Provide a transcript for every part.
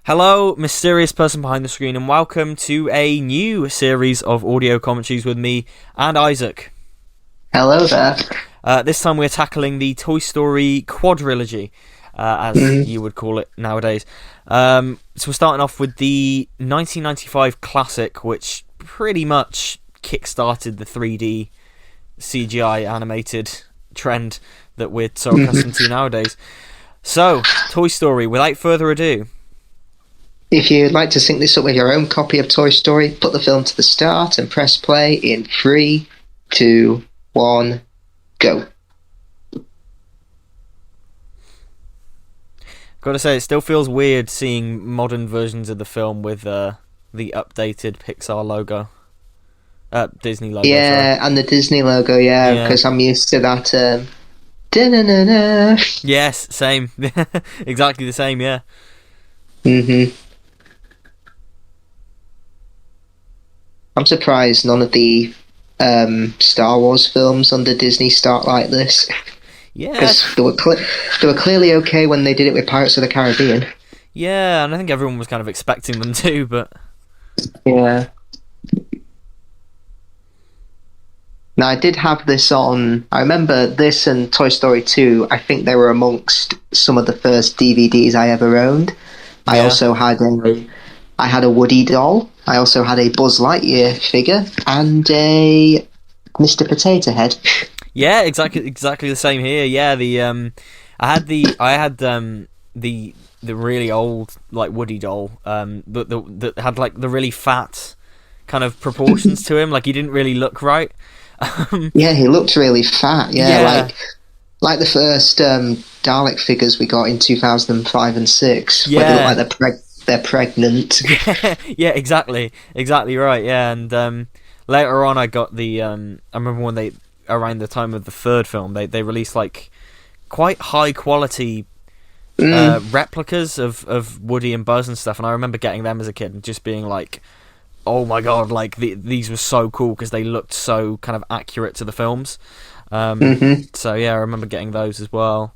Hello, mysterious person behind the screen, and welcome to a new series of audio commentaries with me and Isaac. Hello there. This time we're tackling the Toy Story quadrilogy, as you would call it nowadays. So we're starting off with the 1995 classic, which pretty much kick-started the 3D CGI animated trend that we're so accustomed to nowadays. So, Toy Story, without further ado. If you'd like to sync this up with your own copy of Toy Story, put the film to the start and press play in 3, 2, 1, go. Gotta say, it still feels weird seeing modern versions of the film with the updated Pixar logo. Disney logo, Yeah, sorry. and the Disney logo, yeah, because I'm used to that, da-na-na-na. Yes, same. Exactly the same, yeah. I'm surprised none of the Star Wars films under Disney start like this. Yeah. Because they were clearly okay when they did it with Pirates of the Caribbean. Yeah, and I think everyone was kind of expecting them to, but... Yeah. Now, I did have this on... I remember this and Toy Story 2, I think they were amongst some of the first DVDs I ever owned. Yeah. I also had a Woody doll. I also had a Buzz Lightyear figure and a Mr. Potato Head. Yeah, exactly the same here. Yeah, I had the really old like Woody doll, that had like the really fat kind of proportions to him. Like he didn't really look right. Yeah, he looked really fat. Yeah. Like the first Dalek figures we got in 2005 and 6. Yeah, where they look like they're pregnant. Yeah, exactly right. Yeah, and later on I got the I remember when they, around the time of the third film, they released like quite high quality replicas of Woody and Buzz and stuff, and I remember getting them as a kid and just being like, oh my god, like these were so cool because they looked so kind of accurate to the films. So yeah, I remember getting those as well.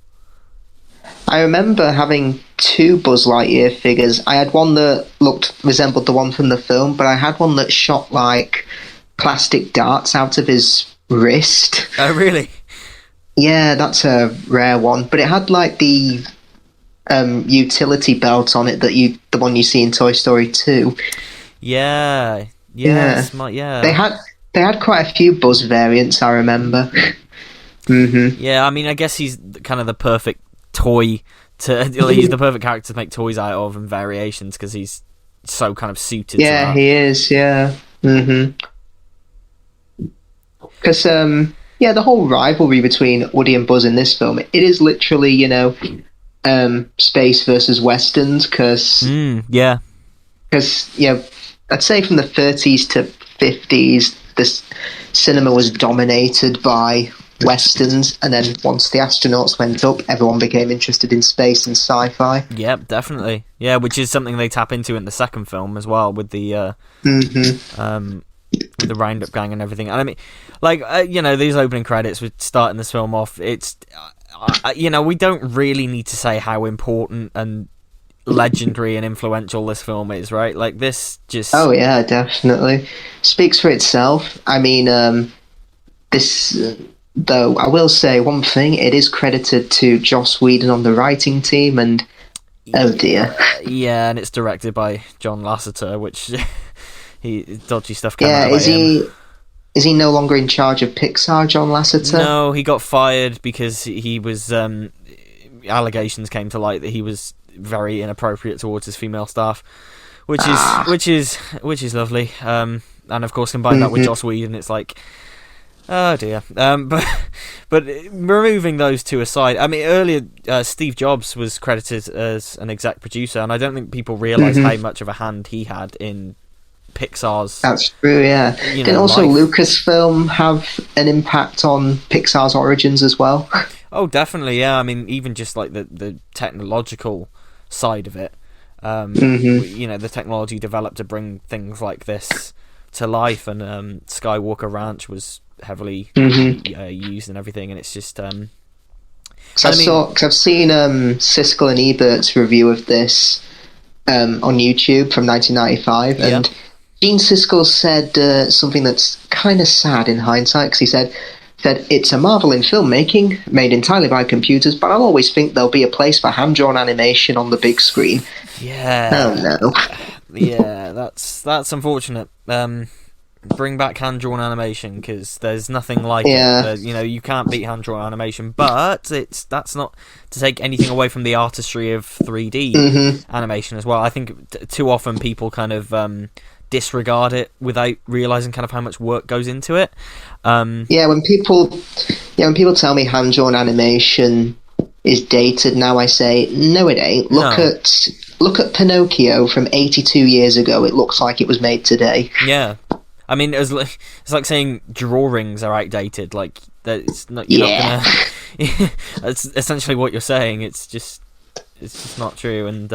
I remember having 2 Buzz Lightyear figures. I had one that resembled the one from the film, but I had one that shot like plastic darts out of his wrist. Oh, really? Yeah, that's a rare one. But it had like the utility belt on it the one you see in Toy Story 2. Yeah. Yeah. They had quite a few Buzz variants, I remember. Yeah, I mean, I guess he's kind of the perfect toy he's the perfect character to make toys out of and variations because he's so kind of suited to that. He is, yeah. Because the whole rivalry between Woody and Buzz in this film, it is literally, space versus westerns, because I'd say from the 30s to 50s this cinema was dominated by westerns, and then once the astronauts went up, everyone became interested in space and sci-fi. Yep, definitely. Yeah, which is something they tap into in the second film as well, with the with the Roundup gang and everything. And I mean, like these opening credits with starting this film off, it's we don't really need to say how important and legendary and influential this film is, right? Like this just... Oh yeah, definitely speaks for itself. I mean, this... Though I will say one thing, it is credited to Joss Whedon on the writing team, and oh dear. Yeah, and it's directed by John Lasseter, which dodgy stuff came out. Yeah, is he no longer in charge of Pixar, John Lasseter? No, he got fired because he was allegations came to light that he was very inappropriate towards his female staff, which is lovely. And of course, combine that with Joss Whedon, it's like, oh dear. But removing those two aside, I mean, earlier Steve Jobs was credited as an exec producer, and I don't think people realise how much of a hand he had in Pixar's... That's true, yeah. Didn't also Lucasfilm have an impact on Pixar's origins as well? Oh, definitely, yeah. I mean, even just like the technological side of it. The technology developed to bring things like this to life, and Skywalker Ranch was heavily used and everything, and it's just... Cause I've seen Siskel and Ebert's review of this, on YouTube from 1995, Yeah. and Gene Siskel said something that's kind of sad in hindsight, because he said, it's a marvel in filmmaking, made entirely by computers, but I'll always think there'll be a place for hand-drawn animation on the big screen. Yeah. Oh, no. Yeah, that's unfortunate. Bring back hand-drawn animation, because there's nothing like it. You can't beat hand-drawn animation, but that's not to take anything away from the artistry of 3D animation as well. I think too often people kind of disregard it without realizing kind of how much work goes into it. When people tell me hand-drawn animation is dated now, I say no, it ain't. Look at Pinocchio from 82 years ago. It looks like it was made today. Yeah, I mean it's like saying drawings are outdated. Like it's not. You're not gonna. That's essentially what you're saying. It's just not true. And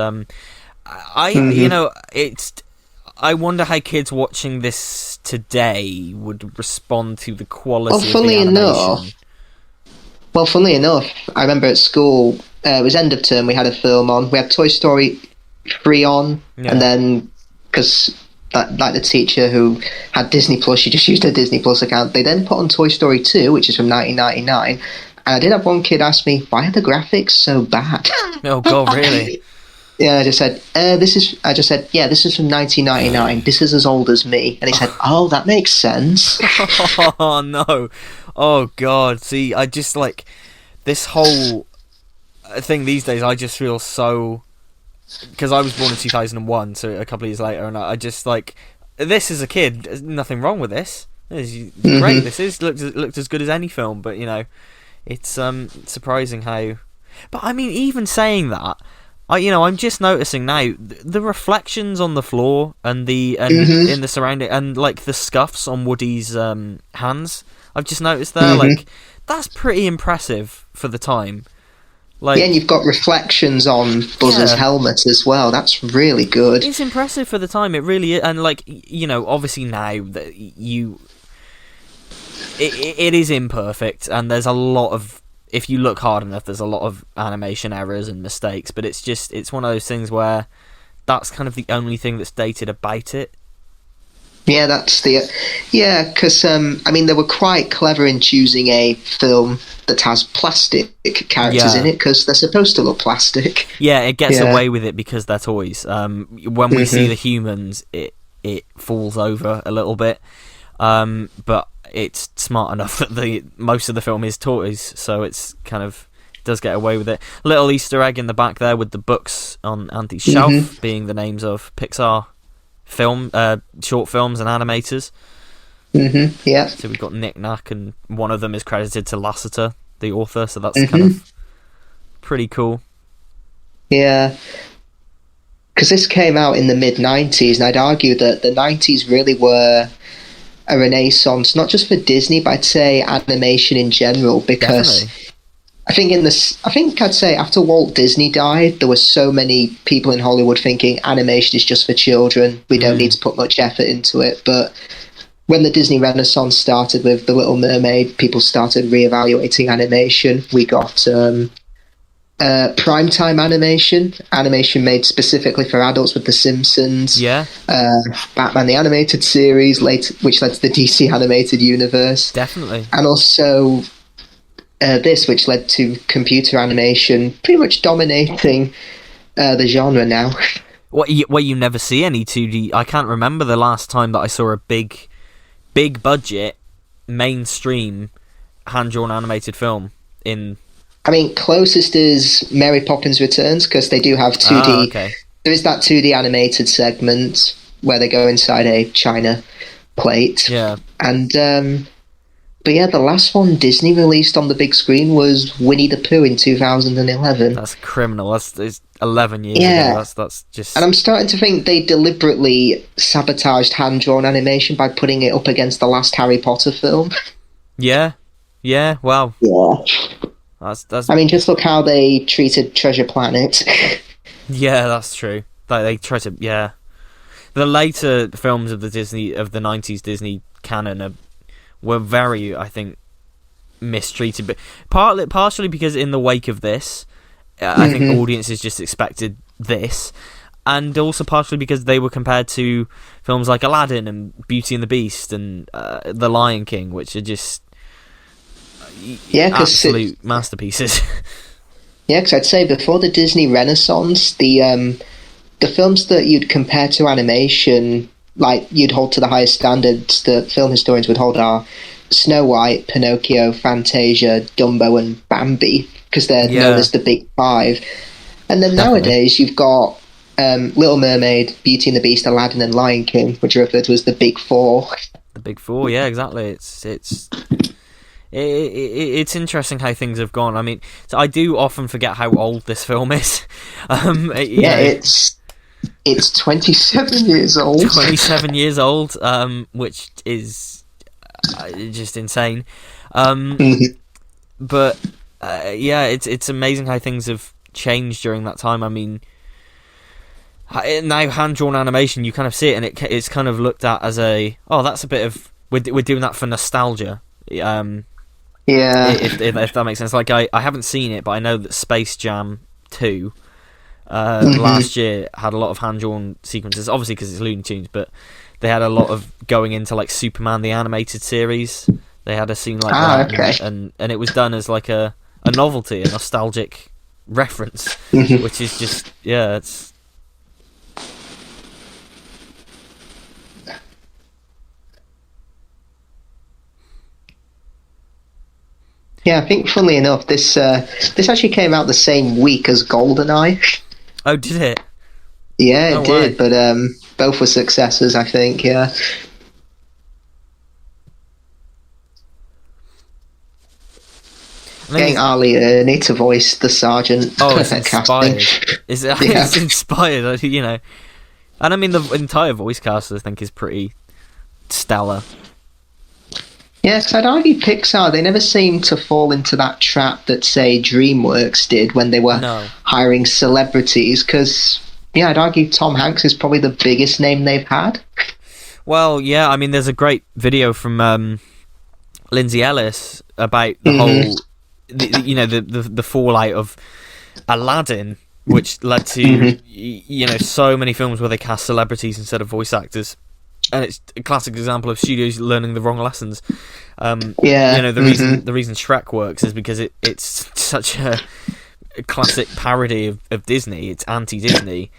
I wonder how kids watching this today would respond to the quality of the animation. Funnily enough, I remember at school, it was end of term, we had a film on. We had Toy Story 3 on, and then, because like the teacher who had Disney Plus, she just used her Disney Plus account, they then put on Toy Story 2, which is from 1999, and I did have one kid ask me, why are the graphics so bad? Oh, God, really? Yeah, I just said, this is from 1999. This is as old as me. And he said, oh, that makes sense. Oh, no. Oh, God. See, I just, like, this whole thing these days, I just feel so... Because I was born in 2001, so a couple of years later, and I just, like, this as a kid, there's nothing wrong with this. It's great. This looked as good as any film, but, it's surprising how... But, I mean, even saying that... I'm just noticing now the reflections on the floor and in the surrounding, and like the scuffs on Woody's hands. I've just noticed there, like that's pretty impressive for the time. Like, and you've got reflections on Buzz's helmet as well. That's really good. It's impressive for the time. It really is, and like obviously now that it is imperfect, and there's a lot of. If you look hard enough, there's a lot of animation errors and mistakes, but it's one of those things where that's kind of the only thing that's dated about it. Yeah, because they were quite clever in choosing a film that has plastic characters in it, because they're supposed to look plastic. Yeah, it gets away with it because they're toys. When we see the humans, it falls over a little bit, but it's smart enough that most of the film is toys, so it's kind of does get away with it. Little Easter egg in the back there with the books on Andy's shelf being the names of Pixar short films and animators. Yeah. So we've got Nick Nack, and one of them is credited to Lasseter, the author, so that's kind of pretty cool. Yeah. Because this came out in the mid-90s, and I'd argue that the 90s really were a renaissance, not just for Disney, but I'd say animation in general, because I think I'd say after Walt Disney died, there were so many people in Hollywood thinking animation is just for children, we don't need to put much effort into it. But when the Disney Renaissance started with The Little Mermaid, people started reevaluating animation. We got primetime animation made specifically for adults with The Simpsons, Batman the Animated Series, which led to the DC Animated Universe. Definitely. And also this, which led to computer animation pretty much dominating the genre now. Well, you never see any 2D. I can't remember the last time that I saw a big budget, mainstream, hand-drawn animated film in... I mean, closest is Mary Poppins Returns, because they do have 2D. Oh, okay. There is that 2D animated segment where they go inside a china plate. Yeah. And, but yeah, the last one Disney released on the big screen was Winnie the Pooh in 2011. That's criminal. It's 11 years ago. That's just... And I'm starting to think they deliberately sabotaged hand-drawn animation by putting it up against the last Harry Potter film. Yeah. Wow. Yeah. That's. I mean, just look how they treated Treasure Planet. Yeah, that's true. They try to. Yeah, the later films of the 90s Disney canon were very, I think, mistreated, but partially because in the wake of this, I think audiences just expected this, and also partially because they were compared to films like Aladdin and Beauty and the Beast and The Lion King, which are just absolute masterpieces. Yeah, because I'd say before the Disney Renaissance, the films that you'd compare to animation, like you'd hold to the highest standards that film historians would hold, are Snow White, Pinocchio, Fantasia, Dumbo, and Bambi, because they're known as the Big Five. And then nowadays you've got Little Mermaid, Beauty and the Beast, Aladdin, and Lion King, which are referred to as the Big Four. The Big Four, yeah, exactly. It's interesting how things have gone. I mean, so I do often forget how old this film is. It's 27 years old. 27 years old, which is just insane. But it's amazing how things have changed during that time. I mean, now hand-drawn animation, you kind of see it, and it's kind of looked at as that's a bit of we're doing that for nostalgia. If that makes sense. Like I haven't seen it, but I know that Space Jam 2 last year had a lot of hand-drawn sequences, obviously because it's Looney Tunes, but they had a lot of going into like Superman the animated series. They had a scene like that, okay. and it was done as like a novelty, a nostalgic reference, which is just it's. Yeah, I think funnily enough, this actually came out the same week as GoldenEye. Oh, did it? Yeah, it did, but both were successes, I think. Yeah. Getting Ali Ernie to voice the sergeant. Oh, it's inspired. It's inspired, you know. And I mean, the entire voice cast, I think, is pretty stellar. Yeah, because I'd argue Pixar, they never seem to fall into that trap that, say, DreamWorks did when they were hiring celebrities, because, I'd argue Tom Hanks is probably the biggest name they've had. Well, yeah, I mean, there's a great video from Lindsay Ellis about the whole, the fallout of Aladdin, which led to, so many films where they cast celebrities instead of voice actors. And it's a classic example of studios learning the wrong lessons. The reason Shrek works is because it's such a classic parody of Disney. It's anti-Disney,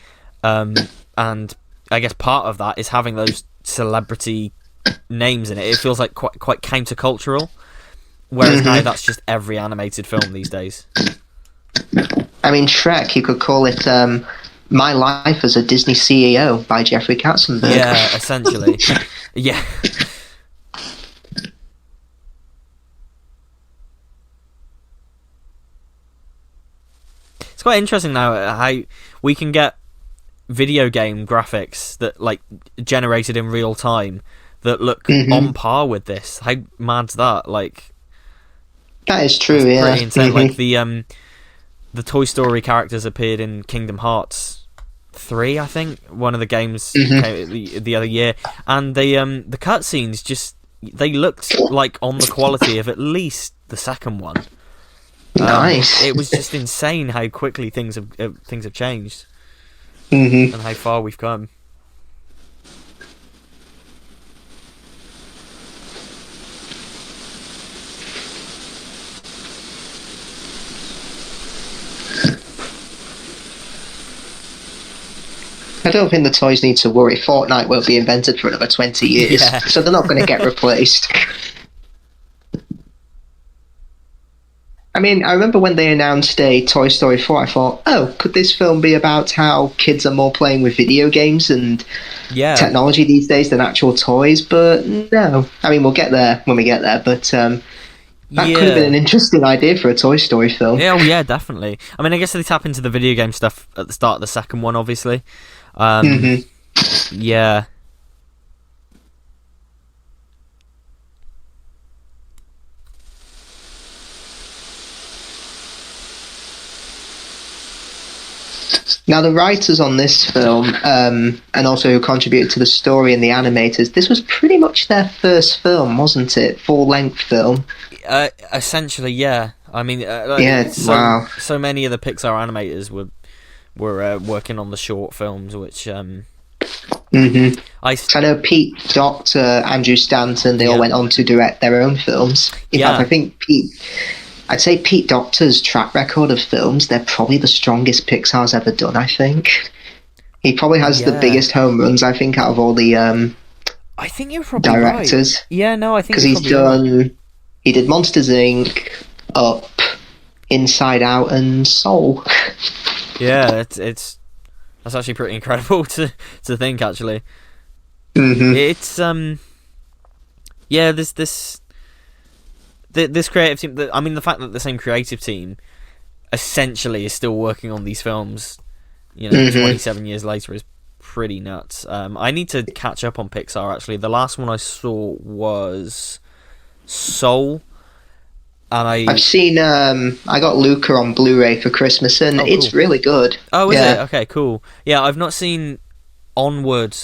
and I guess part of that is having those celebrity names in it. It feels like quite countercultural, whereas now that's just every animated film these days. I mean, Shrek, you could call it My Life as a Disney CEO by Jeffrey Katzenberg. Yeah, essentially. Yeah. It's quite interesting now how we can get video game graphics that like generated in real time that look on par with this. How mad's that? Like, that is true. Yeah, pretty insane. Like the Toy Story characters appeared in Kingdom Hearts 3, I think, one of the games came the other year, and the cutscenes they looked like on the quality of at least the second one. Nice. It was just insane how quickly things have changed, and how far we've come. I don't think the toys need to worry. Fortnite won't be invented for another 20 years, so they're not going to get replaced. I mean, I remember when they announced a Toy Story 4, I thought, could this film be about how kids are more playing with video games and technology these days than actual toys? But no. I mean, we'll get there when we get there, but that could have been an interesting idea for a Toy Story film. Yeah, definitely. I mean, I guess they tap into the video game stuff at the start of the second one, obviously. Yeah. Now, the writers on this film, and also who contributed to the story and the animators, this was pretty much their first film, wasn't it? Full-length film. Essentially, yeah. I mean, wow. So many of the Pixar animators were were working on the short films, which I know Pete Docter, Andrew Stanton, they all went on to direct their own films. In fact, I think I'd say Pete Docter's track record of films, they're probably the strongest Pixar's ever done, I think. He probably has the biggest home runs, I think, out of all the I think you're probably directors. Right. Yeah, no, I think because he's done. He did Monsters Inc., Up, Inside Out, and Soul. Yeah, it's that's actually pretty incredible to think. Actually, it's this creative team. I mean, the fact that the same creative team essentially is still working on these films, 27 years later is pretty nuts. I need to catch up on Pixar, actually. The last one I saw was Soul, and I've seen I got Luca on Blu-ray for Christmas, and it's really good. Oh, is it? Okay, cool. Yeah, I've not seen Onward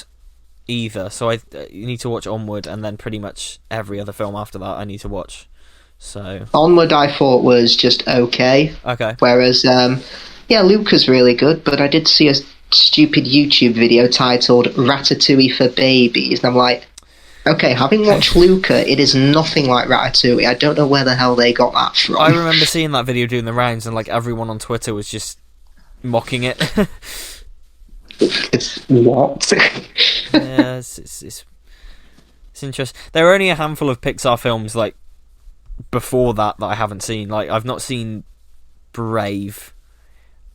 either, so I need to watch Onward, and then pretty much every other film after that I need to watch. So Onward I thought was just okay. Whereas Luca's really good, but I did see a stupid YouTube video titled Ratatouille for Babies, and I'm like, okay, having watched Luca, it is nothing like Ratatouille. I don't know where the hell they got that from. I remember seeing that video doing the rounds, and everyone on Twitter was just mocking it. It's what? Yeah, it's interesting. There are only a handful of Pixar films before that I haven't seen. I've not seen Brave.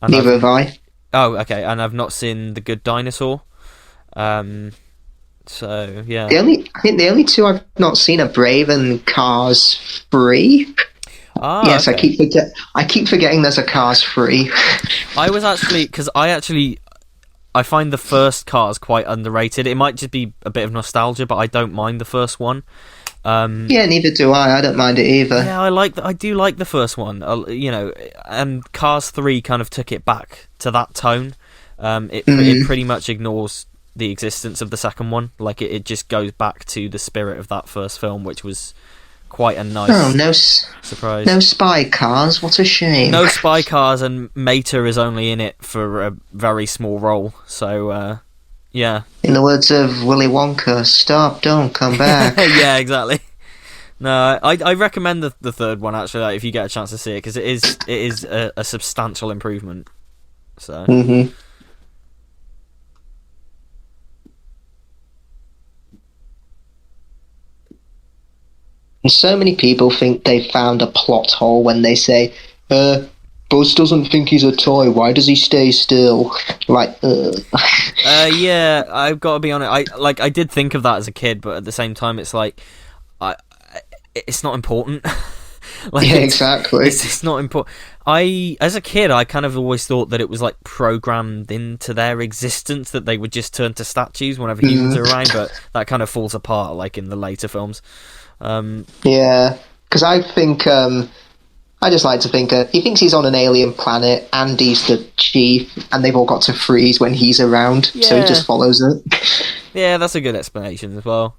Neither have I. Oh, okay, and I've not seen The Good Dinosaur. So yeah. I think the only two I've not seen are Brave and Cars 3. Yes, okay. I keep forgetting there's a Cars 3. I was actually because I find the first Cars quite underrated. It might just be a bit of nostalgia, but I don't mind the first one. Yeah, neither do I. I don't mind it either. Yeah, I do like the first one. And Cars 3 kind of took it back to that tone. It pretty much ignores the existence of the second one. It just goes back to the spirit of that first film, which was quite a nice surprise. No spy cars, what a shame. No spy cars, and Mater is only in it for a very small role. So, yeah. In the words of Willy Wonka, stop, don't come back. Yeah, exactly. No, I recommend the third one, actually, if you get a chance to see it, because it is a substantial improvement. So. And so many people think they've found a plot hole when they say, Buzz doesn't think he's a toy, why does he stay still? Yeah, I've got to be honest, I did think of that as a kid, but at the same time it's it's not important. Yeah, exactly. It's not important. As a kid, I kind of always thought that it was programmed into their existence that they would just turn to statues whenever humans are around, but that kind of falls apart in the later films. Yeah, because I think I just like to think he thinks he's on an alien planet, Andy's the chief, and they've all got to freeze when he's around, so he just follows it. Yeah, that's a good explanation as well.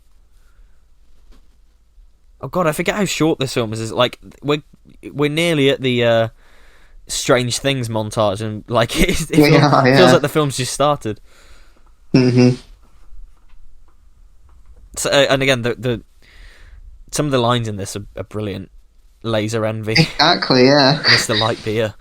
Oh god, I forget how short this film is. We're nearly at the Strange Things montage, and it feels like the film's just started. So, and again, the some of the lines in this are brilliant. Laser envy. Exactly, yeah. Mr. Light Beer.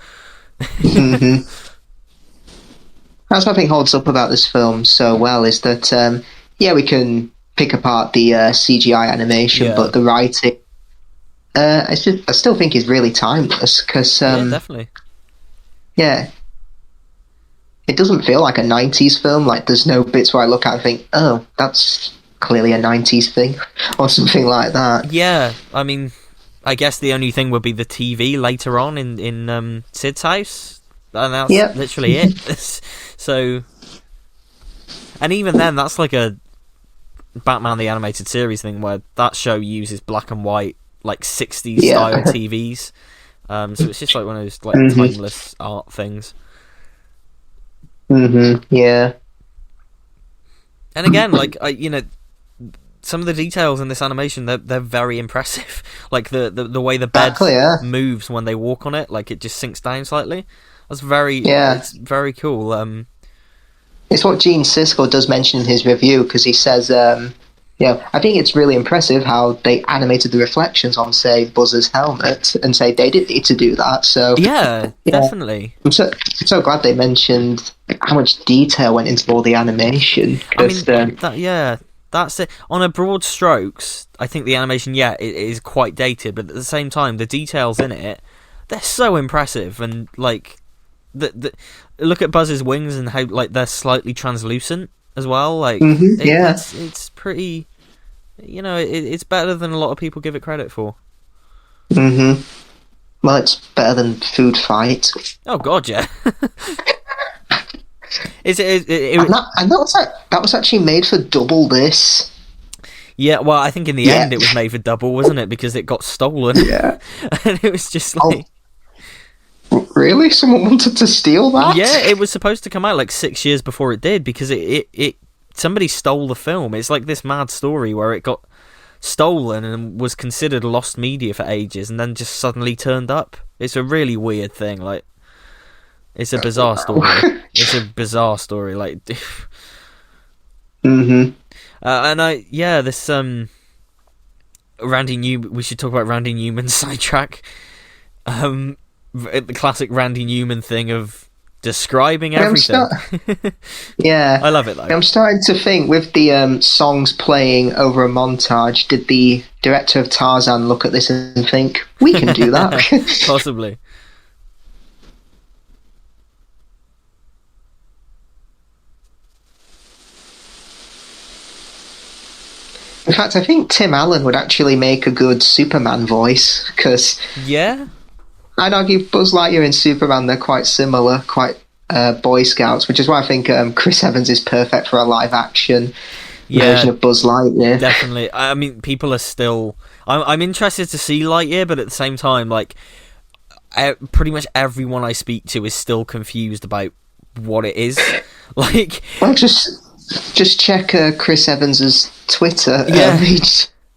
That's what I think holds up about this film so well, is that, we can pick apart the CGI animation, but the writing, I still think is really timeless, because... yeah, definitely. Yeah. It doesn't feel like a 90s film, there's no bits where I look at and think, oh, that's clearly a 90s thing, or something like that. Yeah, I mean, I guess the only thing would be the TV later on in Sid's house, and that's literally it. So, and even then, that's a Batman the Animated Series thing, where that show uses black and white, 60s style TVs. So it's just one of those timeless art things. Yeah. And again, some of the details in this animation, they're very impressive. The way the bed moves when they walk on it, it just sinks down slightly. It's very cool. It's what Gene Siskel does mention in his review, because he says, I think it's really impressive how they animated the reflections on, say, Buzz's helmet, and say they didn't need to do that. So yeah, definitely. I'm so glad they mentioned how much detail went into all the animation. That's it. On a broad strokes, I think the animation, it is quite dated, but at the same time, the details in it, they're so impressive, and like look at Buzz's wings and how like they're slightly translucent as well. Like, it's pretty. It's better than a lot of people give it credit for. Mm-hmm. Well, it's better than Food Fight. Oh God, yeah. And that was actually made for double this. Yeah, well, I think in the end it was made for double, wasn't it? Because it got stolen. Yeah, and it was just like. Really? Someone wanted to steal that? Yeah, it was supposed to come out like 6 years before it did, because it somebody stole the film. It's like this mad story where it got stolen and was considered lost media for ages, and then just suddenly turned up. It's a really weird thing. Like, it's a bizarre story. It's a bizarre story. Like, mm-hmm. This Randy Newman. We should talk about Randy Newman's Sidetrack. The classic Randy Newman thing of describing everything. I love it though. I'm starting to think, with the songs playing over a montage, did the director of Tarzan look at this and think, we can do that? Possibly. In fact, I think Tim Allen would actually make a good Superman voice, because I'd argue Buzz Lightyear and Superman, they're quite similar, quite Boy Scouts, which is why I think Chris Evans is perfect for a live-action version of Buzz Lightyear. Definitely. I mean, people are still... I'm interested to see Lightyear, but at the same time, like, pretty much everyone I speak to is still confused about what it is. Like... Well, just check Chris Evans's Twitter.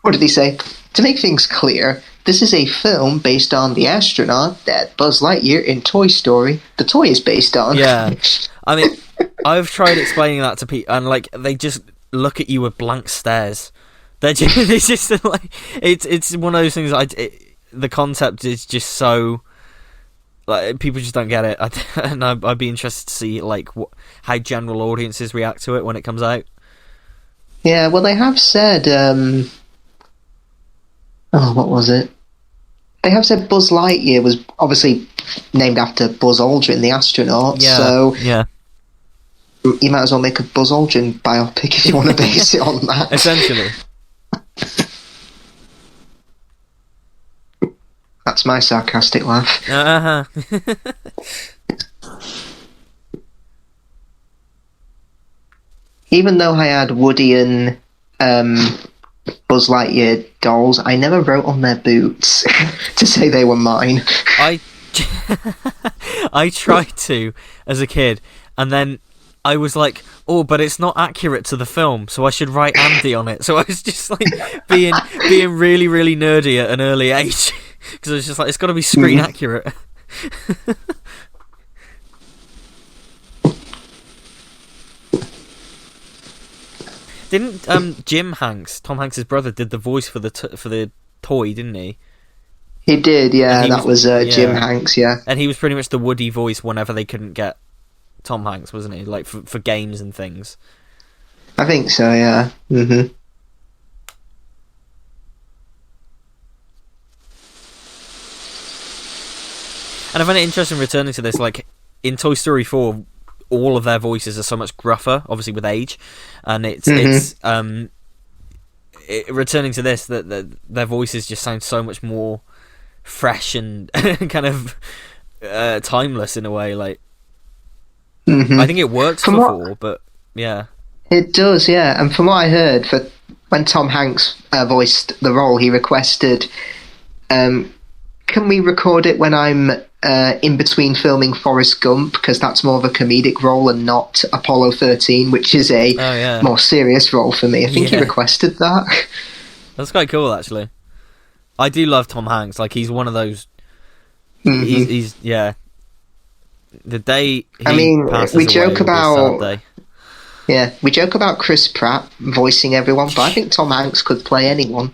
What did he say? To make things clear, this is a film based on the astronaut that Buzz Lightyear in Toy Story, the toy, is based on. Yeah. I mean, I've tried explaining that to people, and like, they just look at you with blank stares. They're just like, it's one of those things. The concept is just so, like, people just don't get it, and I'd be interested to see like how general audiences react to it when it comes out. Yeah, well, they have said, what was it? They have said Buzz Lightyear was obviously named after Buzz Aldrin, the astronaut. So you might as well make a Buzz Aldrin biopic if you want to base it on that. Essentially. That's my sarcastic laugh. Uh-huh. Even though I had Woody and Buzz Lightyear dolls, I never wrote on their boots to say they were mine. I tried to as a kid, and then I was like, oh, but it's not accurate to the film, so I should write Andy on it. So I was just like being really, really nerdy at an early age, because I was just like, it's got to be screen accurate. Didn't Jim Hanks, Tom Hanks' brother, did the voice for the toy, didn't he? He did, yeah. That was Jim Hanks, yeah. And he was pretty much the Woody voice whenever they couldn't get Tom Hanks, wasn't he? Like for games and things. I think so, yeah. Mm-hmm. And I find it interesting returning to this, like in Toy Story 4, all of their voices are so much gruffer, obviously with age, and it's returning to this, that their voices just sound so much more fresh and kind of timeless in a way. Like, I think it works for 4, but yeah, it does, yeah. And from what I heard, for when Tom Hanks voiced the role, he requested, can we record it when I'm in between filming Forrest Gump, because that's more of a comedic role and not Apollo 13, which is a more serious role for me. I think he requested that. That's quite cool, actually. I do love Tom Hanks. Like, he's one of those... He's The day he I mean, passes we away joke will be a about sad day. yeah, we joke about Chris Pratt voicing everyone, but I think Tom Hanks could play anyone.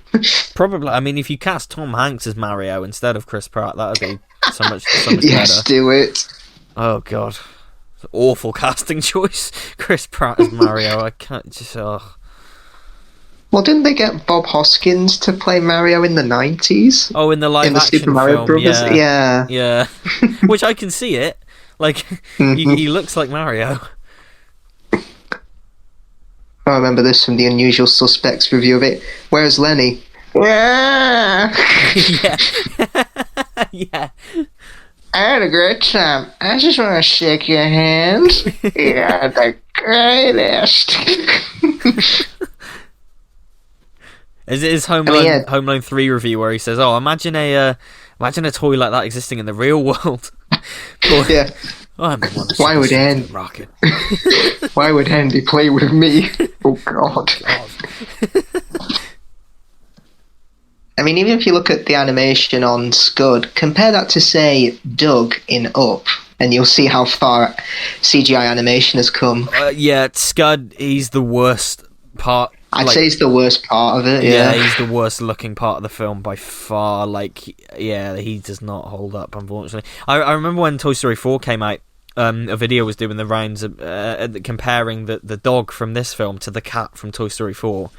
Probably. I mean, if you cast Tom Hanks as Mario instead of Chris Pratt, that would be so much Yes, better. do it. Oh god, it's an awful casting choice. Chris Pratt as Mario. I can't just. Oh. Well, didn't they get Bob Hoskins to play Mario in the 90s? Oh, in the live In the action Super Mario film, Brothers? yeah, Yeah. Which I can see it. Like he looks like Mario. I remember this from the Unusual Suspects review of it. Where's Lenny? Yeah. Yeah, yeah. I had a great time. I just want to shake your hand. You're the greatest. Is it his Home Alone 3 review where he says, "Oh, imagine a toy like that existing in the real world." Yeah. I'm the one. Why would Andy? Rocket. Why would Andy play with me? Oh God. I mean, even if you look at the animation on Scud, compare that to, say, Doug in Up, and you'll see how far CGI animation has come. Yeah, Scud, he's the worst part. I'd say it's the worst part of it, yeah. He's the worst looking part of the film by far. He does not hold up, unfortunately. I remember when Toy Story 4 came out, a video was doing the rounds comparing the dog from this film to the cat from Toy Story 4.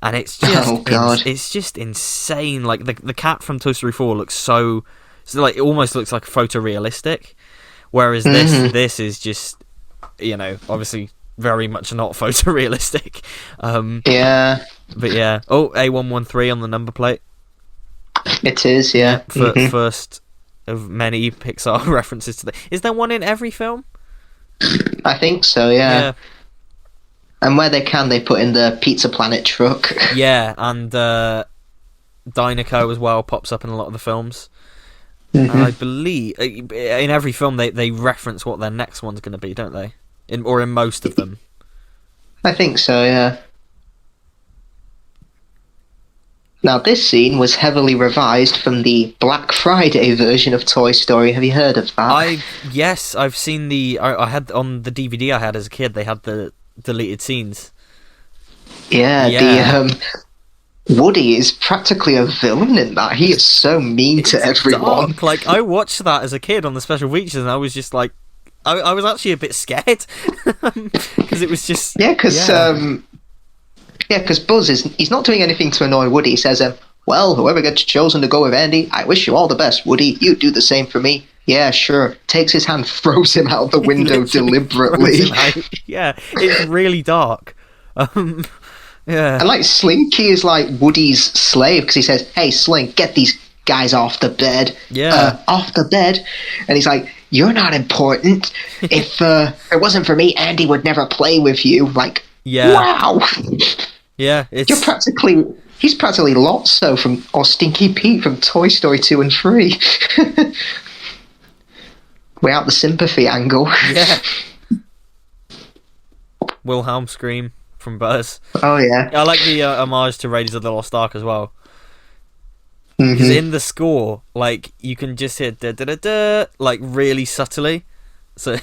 And it's just it's just insane. Like the cat from Toy Story 4 looks so like it almost looks like photorealistic, whereas this is just, you know, obviously very much not photorealistic. Yeah. But yeah. Oh, A113 on the number plate. It is, yeah. First of many Pixar references to Is there one in every film? I think so, yeah. And where they can, they put in the Pizza Planet truck. Yeah, and Dinoco as well pops up in a lot of the films. And I believe in every film they reference what their next one's going to be, don't they? In most of them. I think so, yeah. Now, this scene was heavily revised from the Black Friday version of Toy Story. Have you heard of that? Yes, I've seen I had on the DVD I had as a kid. They had the deleted scenes. Yeah. Woody is practically a villain in that. He is so mean to everyone. Dark. Like, I watched that as a kid on the special features, and I was just like, I was actually a bit scared because it was just because Buzz he's not doing anything to annoy Woody. He says, "Well, whoever gets chosen to go with Andy, I wish you all the best, Woody. You do the same for me." Yeah, sure. Takes his hand, throws him out the window deliberately. Yeah, it's really dark. Yeah. And like Slinky is like Woody's slave because he says, "Hey, Slink, get these guys off the bed." Yeah. Off the bed. And he's like, "You're not important. If it wasn't for me, Andy would never play with you." Like, wow. Yeah, he's practically Lotso or Stinky Pete from Toy Story 2 and 3. Without the sympathy angle. Yeah. Wilhelm scream from Buzz. Oh, yeah. I like the homage to Raiders of the Lost Ark as well. Because in the score, like, you can just hear da-da-da-da, like, really subtly. So...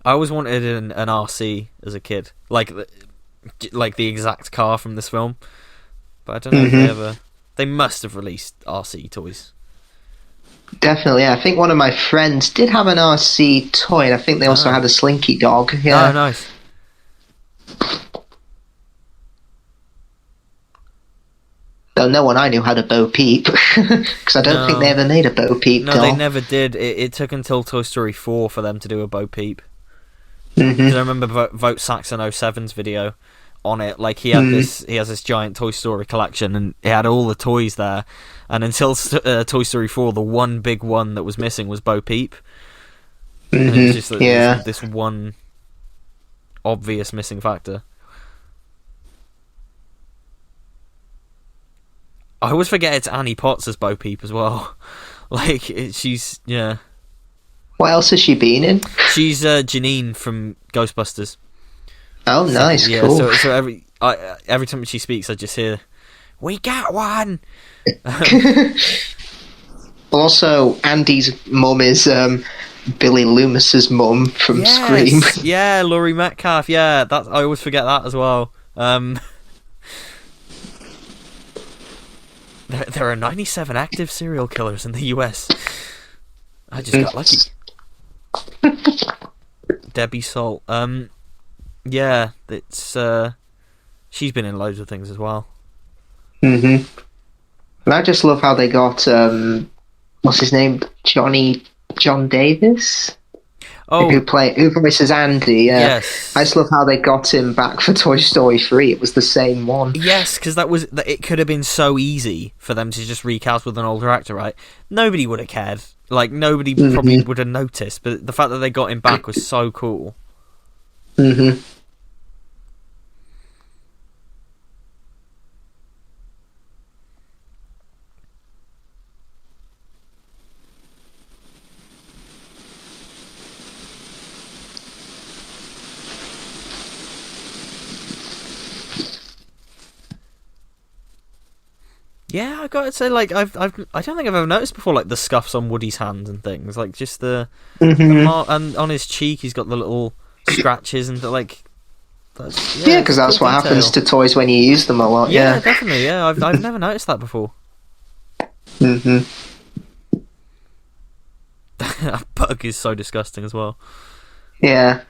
I always wanted an RC as a kid. Like the exact car from this film. But I don't know if they ever... They must have released RC toys. Definitely, yeah. I think one of my friends did have an RC toy, and I think they also had a Slinky dog. Yeah. Oh, nice. Though no one I knew had a Bo Peep, because I don't think they ever made a Bo Peep doll. No, they never did. It took until Toy Story 4 for them to do a Bo Peep. Because I remember Vote Saxon 07's video on it. Like, he has this giant Toy Story collection, and he had all the toys there. And until Toy Story 4, the one big one that was missing was Bo Peep. And it was just this one obvious missing factor. I always forget it's Annie Potts as Bo Peep as well. Like, she's... Yeah. What else has she been in? She's Janine from Ghostbusters. Oh, nice, cool. So every time she speaks, I just hear, "We got one." Also, Andy's mum is Billy Loomis's mum from Scream. Yeah, Laurie Metcalf. Yeah, I always forget that as well. There are 97 active serial killers in the US. I just got lucky. Debbie Salt. Yeah, it's she's been in loads of things as well. And I just love how they got what's his name, John Davis. Oh, who voices Andy? Yeah. Yes. I just love how they got him back for Toy Story 3. It was the same one. Yes, because it could have been so easy for them to just recast with an older actor, right? Nobody would have cared. Like, nobody probably would have noticed. But the fact that they got him back was so cool. Yeah, I gotta say, like, I don't think I've ever noticed before, like, the scuffs on Woody's hands and things, like, just the and on his cheek he's got the little scratches and like, because that's what happens to toys when you use them a lot. Yeah, definitely. Yeah, I've never noticed that before. That bug is so disgusting as well. Yeah.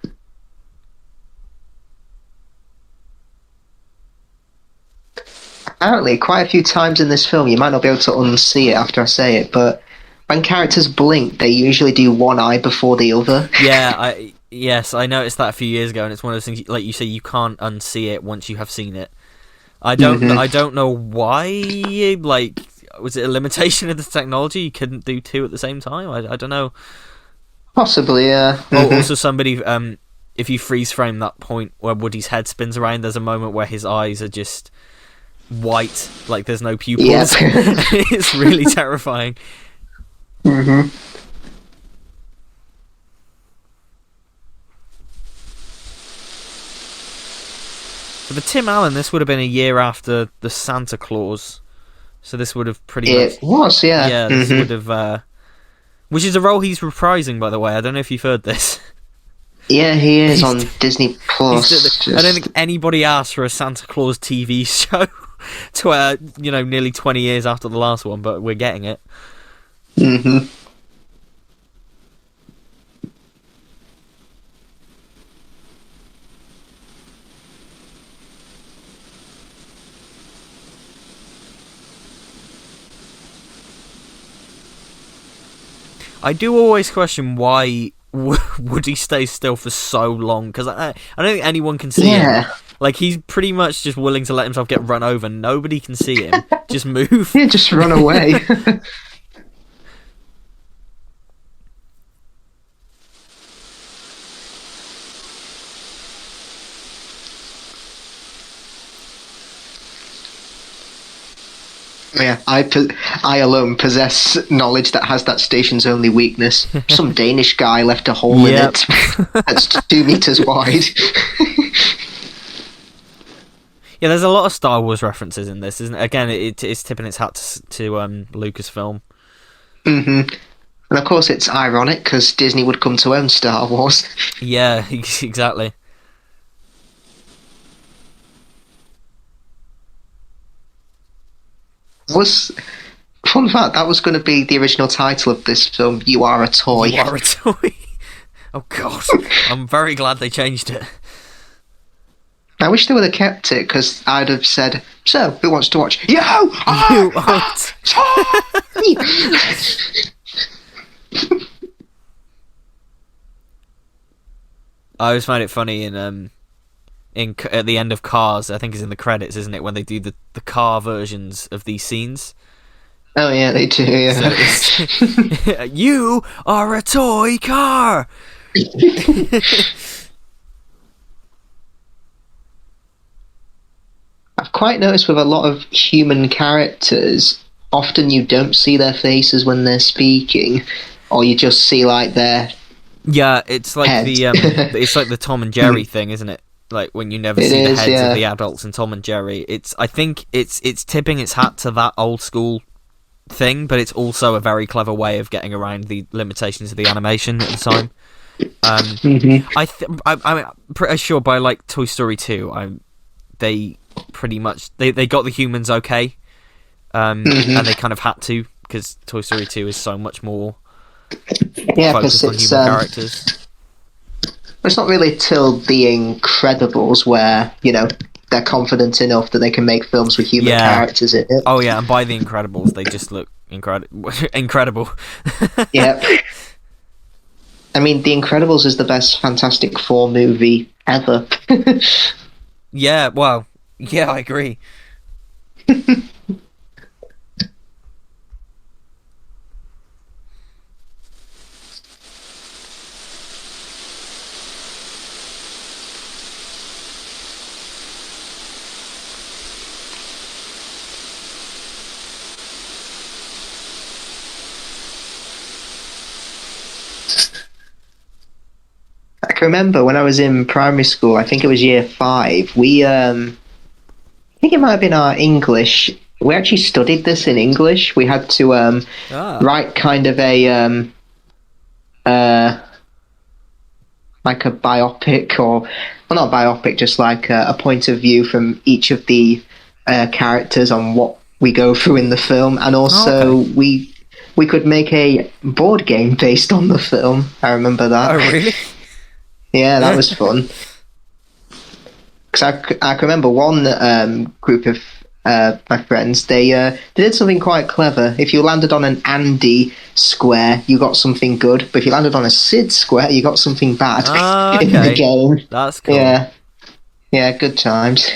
Apparently, quite a few times in this film, you might not be able to unsee it after I say it, but when characters blink, they usually do one eye before the other. Yeah, I noticed that a few years ago, and it's one of those things, like you say, you can't unsee it once you have seen it. I don't know why. Like, was it a limitation of the technology? You couldn't do two at the same time. I don't know. Possibly, yeah. Also, somebody, if you freeze frame that point where Woody's head spins around, there's a moment where his eyes are just white, like there's no pupils. Yep. It's really terrifying. For the Tim Allen, this would have been a year after the Santa Claus, so this would have pretty much... It was, yeah. Yeah, this would have... which is a role he's reprising, by the way. I don't know if you've heard this. Yeah, he is on Disney Plus. I don't think anybody asked for a Santa Claus TV show to nearly 20 years after the last one, but we're getting it. I do always question why Woody stays still for so long, because I don't think anyone can see him. Like, he's pretty much just willing to let himself get run over. Nobody can see him. Just move. Yeah, just run away. Yeah, I alone possess knowledge that has that station's only weakness. Some Danish guy left a hole in it that's 2 meters wide. Yeah, there's a lot of Star Wars references in this, isn't it? Again, it's tipping its hat to Lucasfilm. And of course it's ironic, because Disney would come to own Star Wars. Yeah, exactly. Fun fact, that was going to be the original title of this film, You Are a Toy. You Are a Toy. Oh, God. I'm very glad they changed it. I wish they would have kept it, because I'd have said, so, who wants to watch? You are a toy! I always find it funny at the end of Cars, I think it's in the credits, isn't it, when they do the car versions of these scenes. Oh yeah, they do, yeah. So you are a toy car! I've quite noticed with a lot of human characters, often you don't see their faces when they're speaking, or you just see like their it's like head. It's like the Tom and Jerry thing, isn't it? Like when you never see the heads of the adults in Tom and Jerry. I think it's tipping its hat to that old school thing, but it's also a very clever way of getting around the limitations of the animation at the time. I'm pretty sure by like Toy Story 2, they pretty much they got the humans okay, and they kind of had to, because Toy Story 2 is so much more focused on human characters. It's not really till The Incredibles where, you know, they're confident enough that they can make films with human characters in it. Oh yeah, and by The Incredibles, they just look incredible. Yep. I mean, The Incredibles is the best Fantastic Four movie ever. Yeah, well, yeah, I agree. I can remember when I was in primary school, I think it was year 5, I think it might have been our English. We actually studied this in English. We had to write kind of a like a biopic, or well, not biopic, just like a point of view from each of the characters on what we go through in the film, and also we could make a board game based on the film. I remember that. Oh, really? Yeah, that was fun. Because I can remember one group of my friends, they did something quite clever. If you landed on an Andy square, you got something good, but if you landed on a Sid square, you got something bad in the game. That's cool. Yeah, good times.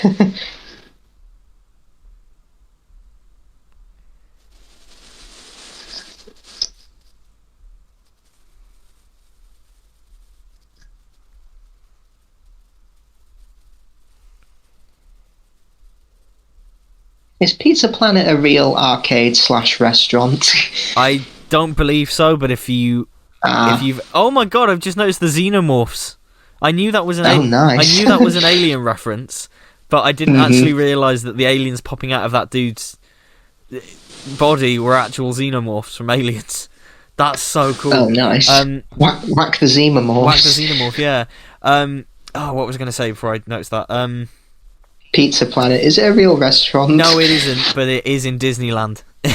Is Pizza Planet a real arcade/restaurant? I don't believe so, but if you've oh my god, I've just noticed the xenomorphs. I knew that was an nice. I knew that was an alien reference, but I didn't actually realise that the aliens popping out of that dude's body were actual xenomorphs from Aliens. That's so cool. Oh, nice. Whack the xenomorphs. Whack the xenomorph, yeah. What was I going to say before I noticed that? Pizza Planet, is it a real restaurant? No, it isn't, but it is in Disneyland. I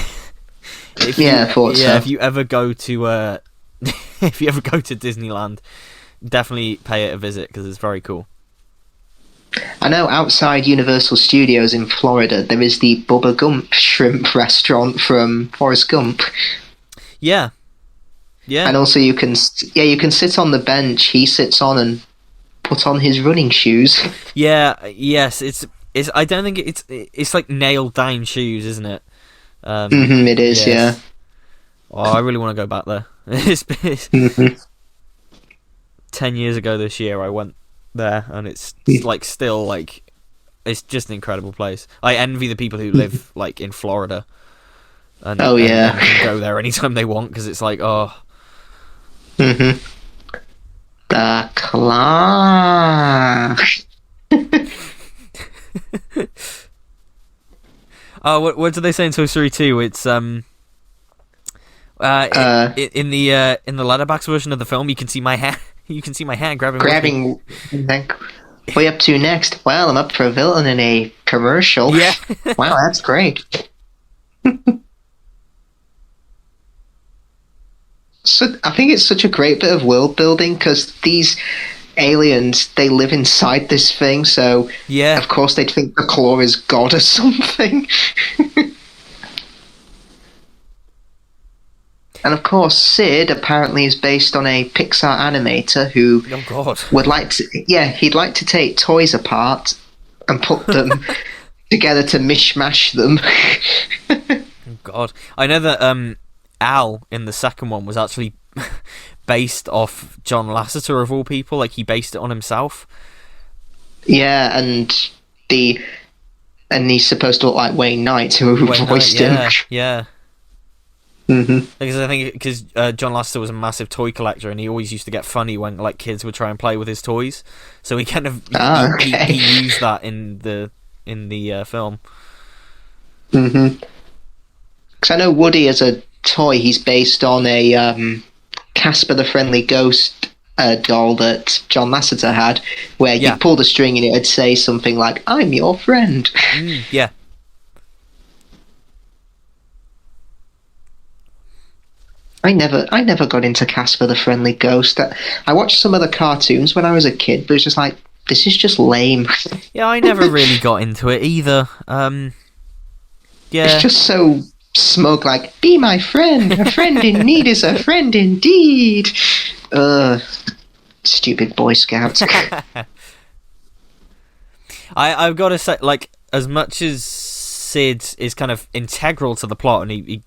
thought so. If you ever go to Disneyland, definitely pay it a visit, because it's very cool. I know outside Universal Studios in Florida, there is the Bubba Gump shrimp restaurant from Forrest Gump. Yeah. And also you can sit on the bench he sits on and put on his running shoes. Yes, it's I don't think it's like nailed down shoes, isn't it? It is, yes. Yeah. Oh, I really want to go back there. It's 10 years ago this year I went there, and it's like still like it's just an incredible place. I envy the people who live like in Florida, and can go there anytime they want, because it's like The Clash. What do they say in Toy Story 2? It's in the Letterboxd version of the film, you can see my hair. You can see my hand grabbing. What are you up to next? Well, I'm up for a villain in a commercial. Yeah. Wow, that's great. So I think it's such a great bit of world building, because these aliens, they live inside this thing, so of course they'd think the Claw is God or something. And of course, Sid apparently is based on a Pixar animator who would like to, he'd like to take toys apart and put them together to mishmash them. Oh God, I know that Al in the second one was actually based off John Lasseter of all people. Like, he based it on himself. Yeah, and he's supposed to look like Wayne Knight, who voiced him. Yeah. Because I think John Lasseter was a massive toy collector, and he always used to get funny when like kids would try and play with his toys. So he kind of he used that in the film. I know Woody as a toy, he's based on a Casper the Friendly Ghost doll that John Lasseter had, where you pull the string and it'd say something like, "I'm your friend." Yeah. I never got into Casper the Friendly Ghost. I watched some of the cartoons when I was a kid, but it's just like, this is just lame. Yeah, I never really got into it either. It's just so smug, like, be my friend. A friend in need is a friend indeed. Stupid Boy Scouts. I've got to say, like, as much as Sid is kind of integral to the plot, and he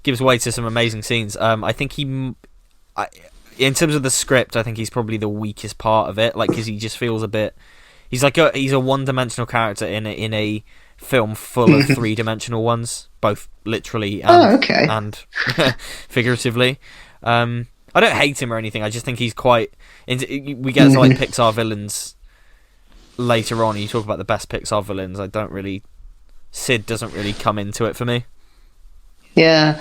gives way to some amazing scenes. I think in terms of the script, I think he's probably the weakest part of it. Like, because he just feels a bit. He's a one-dimensional character in a film full of three-dimensional ones, both literally and figuratively. I don't hate him or anything. I just think he's quite. We get to like Pixar villains later on. And you talk about the best Pixar villains. Sid doesn't really come into it for me. Yeah.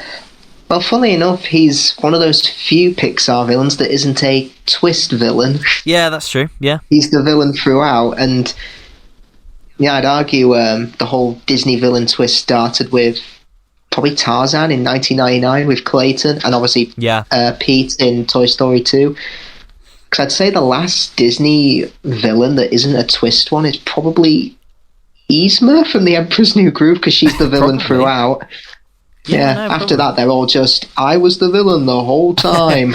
Well, funnily enough, he's one of those few Pixar villains that isn't a twist villain. Yeah, that's true. Yeah. He's the villain throughout, and yeah, I'd argue the whole Disney villain twist started with probably Tarzan in 1999 with Clayton, and obviously Pete in Toy Story 2. Because I'd say the last Disney villain that isn't a twist one is probably Yzma from The Emperor's New Groove, because she's the villain throughout. Yeah, no, after that they're all just, I was the villain the whole time.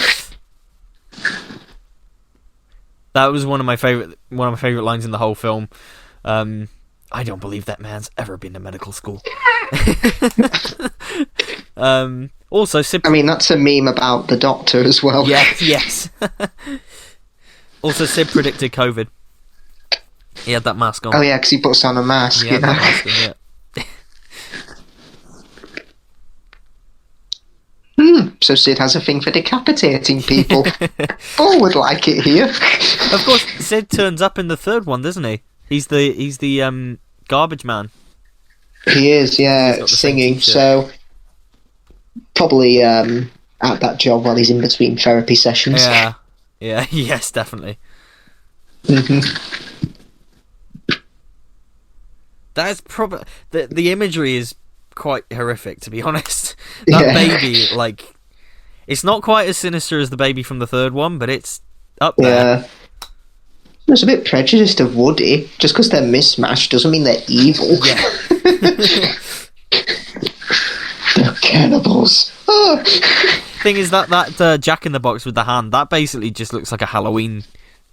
That was one of my favorite lines in the whole film. I don't believe that man's ever been to medical school. Also, Sid... I mean, that's a meme about the Doctor as well. Yes. Also, Sid predicted COVID. He had that mask on. Oh yeah, because he puts on a mask. That mask on, yeah. So Sid has a thing for decapitating people. Paul would like it here. Of course, Sid turns up in the third one, doesn't he? He's the garbage man. He is, yeah, singing. So probably at that job while he's in between therapy sessions. Yeah, yes, definitely. That's probably the imagery is quite horrific, to be honest. That baby, like, it's not quite as sinister as the baby from the third one, but it's up there. Yeah. It's a bit prejudiced of Woody. Just because they're mismatched doesn't mean they're evil. Yeah. They're cannibals. Oh. Thing is that Jack in the Box with the hand, that basically just looks like a Halloween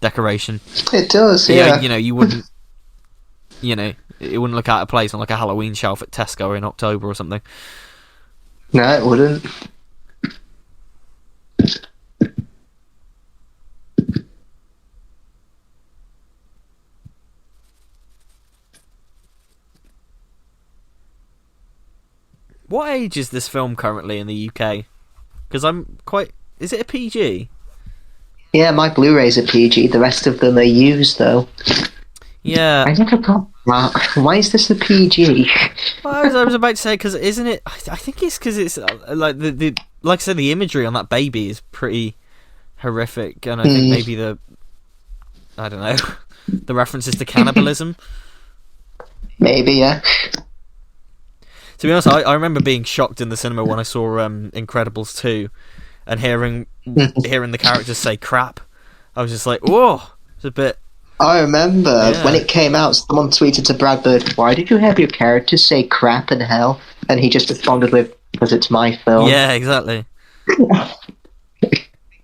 decoration. It does, yeah. You wouldn't, it wouldn't look out of place on like a Halloween shelf at Tesco in October or something. No, it wouldn't. What age is this film currently in the UK? Because is it a PG? Yeah, my Blu-rays are PG. The rest of them are used, though. Yeah. I never got that. Why is this a PG? Well, I was about to say, because isn't it... I think it's because it's... like I said, the imagery on that baby is pretty horrific. And I think maybe I don't know. The references to cannibalism. Maybe, yeah. To be honest, I remember being shocked in the cinema when I saw Incredibles 2 and hearing the characters say crap. I was just like, whoa! It's a bit... I remember when it came out, someone tweeted to Brad Bird, "Why did you have your characters say crap and hell?" And he just responded with, "Because it's my film." Yeah, exactly. I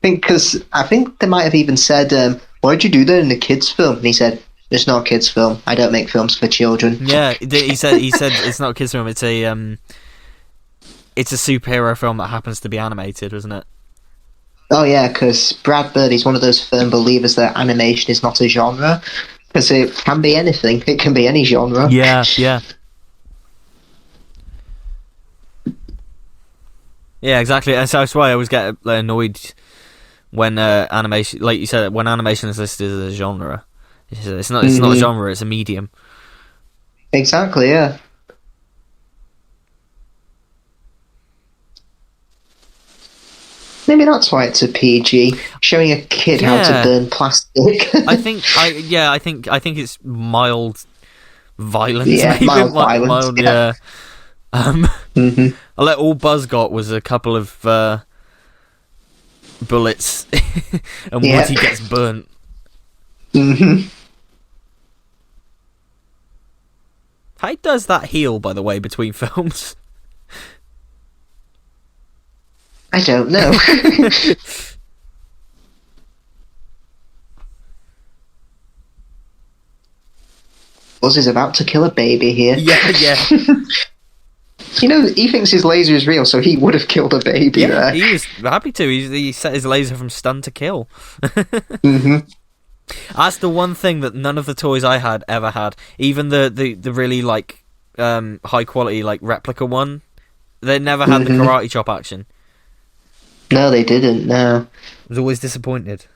think they might have even said, "Why'd you do that in a kids' film?" And he said, "It's not a kids' film. I don't make films for children." Yeah, he said it's not a kids' film. It's a superhero film that happens to be animated, wasn't it? Oh yeah, because Brad Bird is one of those firm believers that animation is not a genre, because it can be anything. It can be any genre. Yeah. Yeah, exactly. And so that's why I always get annoyed when animation, like you said, when animation is listed as a genre. It's not a genre, it's a medium. Exactly, yeah. Maybe that's why it's a PG, showing a kid how to burn plastic. I think it's mild violence. Yeah, maybe mild violence. Mild, yeah. All Buzz got was a couple of bullets, and Woody gets burnt. How does that heal, by the way, between films? I don't know. Buzz is about to kill a baby here. Yeah. You know, he thinks his laser is real, so he would have killed a baby there. He was happy to. He set his laser from stun to kill. That's the one thing that none of the toys I had ever had. Even the really like high quality like replica one, they never had the karate chop action. No, they didn't. No, I was always disappointed.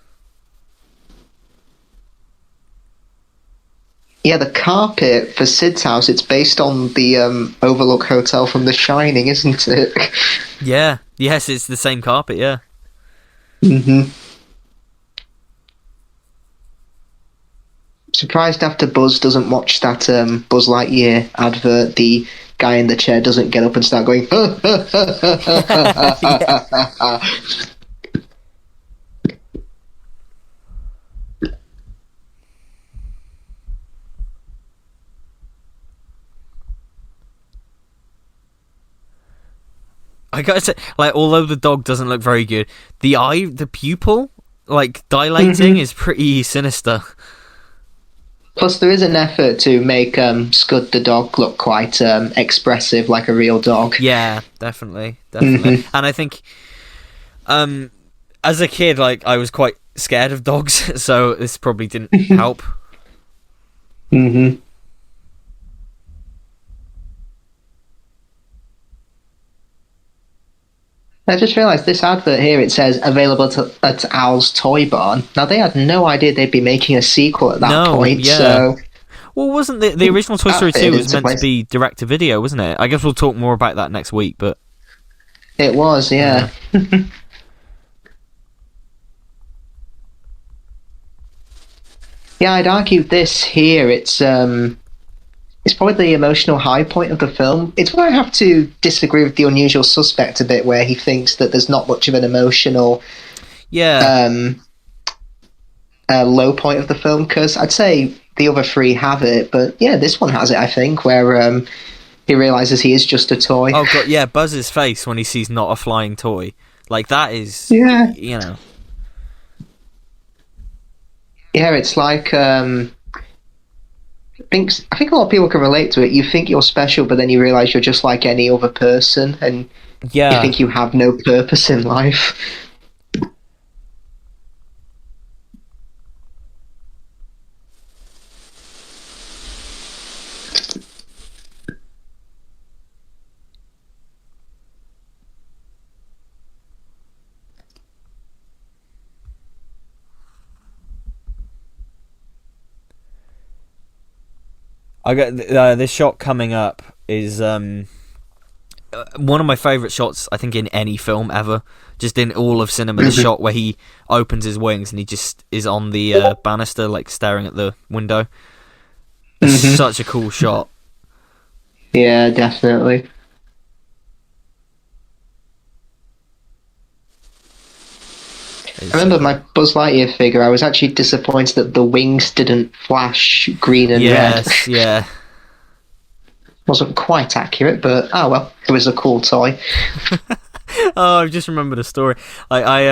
Yeah, the carpet for Sid's house, it's based on the Overlook Hotel from The Shining, isn't it? Yeah. Yes, it's the same carpet, yeah. Surprised after Buzz doesn't watch that Buzz Lightyear advert, the guy in the chair doesn't get up and start going, I gotta say, like, although the dog doesn't look very good, the pupil, like, dilating is pretty sinister. Plus, there is an effort to make Scud the dog look quite expressive, like a real dog. Yeah, definitely. And I think, as a kid, like, I was quite scared of dogs, so this probably didn't help. I just realised this advert here, it says available at Al's Toy Barn. Now, they had no idea they'd be making a sequel at that point, so... Well, wasn't the original Toy Story 2 was meant to be direct-to-video, wasn't it? I guess we'll talk more about that next week, but... It was, yeah. Yeah, I'd argue this here, it's probably the emotional high point of the film. It's where I have to disagree with The Unusual Suspect a bit, where he thinks that there's not much of an emotional low point of the film, because I'd say the other three have it, but yeah, this one has it, I think, where he realises he is just a toy. Oh, God, yeah, Buzz's face when he sees not a flying toy. Like, that is, you know... Yeah, it's like... I think a lot of people can relate to it. You think you're special, but then you realise you're just like any other person, and you think you have no purpose in life. I got this shot coming up is one of my favourite shots, I think, in any film ever. Just in all of cinema, the shot where he opens his wings and he just is on the banister, like staring at the window. It's such a cool shot. Yeah, definitely. I remember my Buzz Lightyear figure, I was actually disappointed that the wings didn't flash green and red. Yes, yeah. Wasn't quite accurate, but oh well, it was a cool toy. Oh, I've just remembered a story. I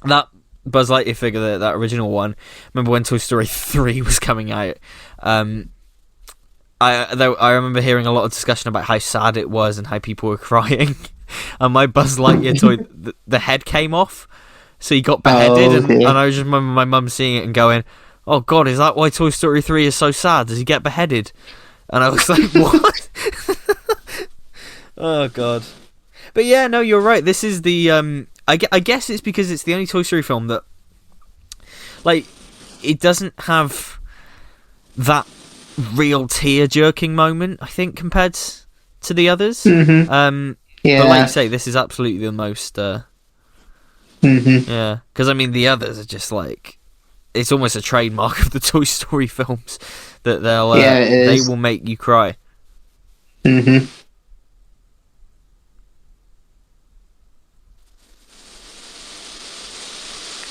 that Buzz Lightyear figure, that original one, remember when Toy Story 3 was coming out, I remember hearing a lot of discussion about how sad it was and how people were crying. And my Buzz Lightyear toy, the head came off. So he got beheaded, and I just remember my mum seeing it and going, "Oh God, is that why Toy Story 3 is so sad? Does he get beheaded?" And I was like, "What?" Oh God. But yeah, no, you're right. This is the I guess it's because it's the only Toy Story film that, like, it doesn't have that real tear-jerking moment, I think, compared to the others. Yeah. But like you say, this is absolutely the most Mm-hmm. Yeah, because I mean the others are just like, it's almost a trademark of the Toy Story films that Yeah, it they is. will make you cry. Mm-hmm.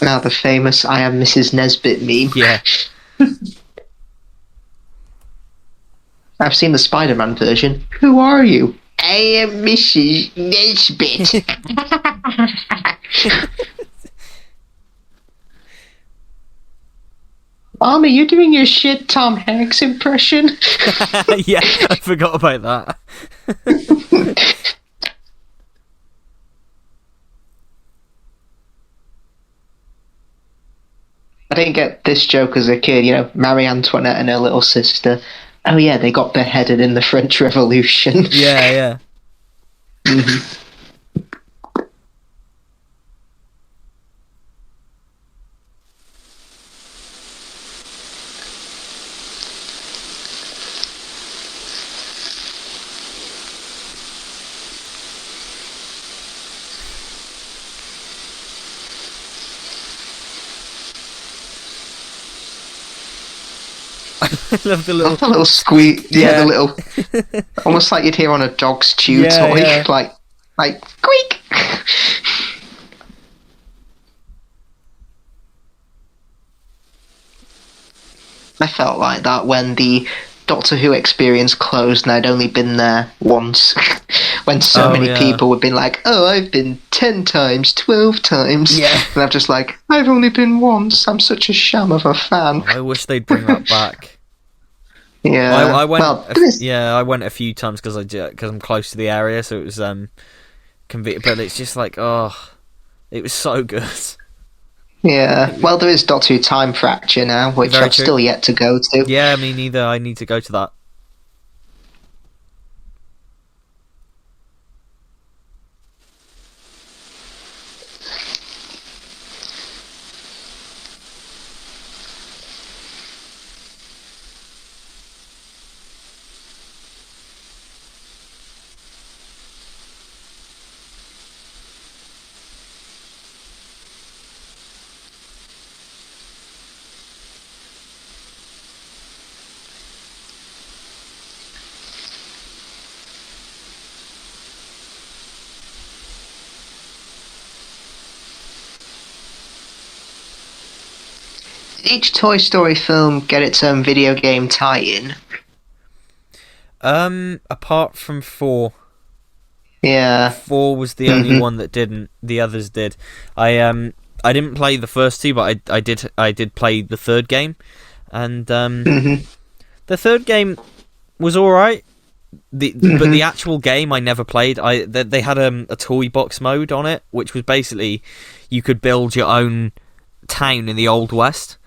Now the famous "I am Mrs. Nesbit" meme. Yeah. I've seen the Spider-Man version. Who are you? I am Mrs. Nesbit. Mom, are you doing your shit Tom Hanks impression? Yeah, I forgot about that. I didn't get this joke as a kid. Marie Antoinette and her little sister. Oh yeah, they got beheaded in the French Revolution. Yeah, yeah. Mhm. I love the Love the little. little squeak. Yeah, Yeah. the little, almost like you'd hear on a dog's chew Yeah, toy, yeah. like squeak. I felt like that when the Doctor Who experience closed and I'd only been there once. When so Oh, many yeah. people would be like, oh, I've been 10 times, 12 times. Yeah. And I'm just like, I've only been once. I'm such a sham of a fan. I wish they'd bring that back. Yeah. I went. Well, this- I went a few times because I'm close to the area, so it was convenient. But it's just like, oh, it was so good. Yeah. Well, there is Doctor Who Time Fracture now, which Very I've true. still yet to go to. Yeah, me neither. I need to go to that. Did each Toy Story film get its own video game tie-in? Apart from 4. Yeah. 4 was the only one that didn't. The others did. I didn't play the first 2, but I did play the third game, and the third game was all right. But the actual game I never played. They had a toy box mode on it, which was basically you could build your own town in the Old West.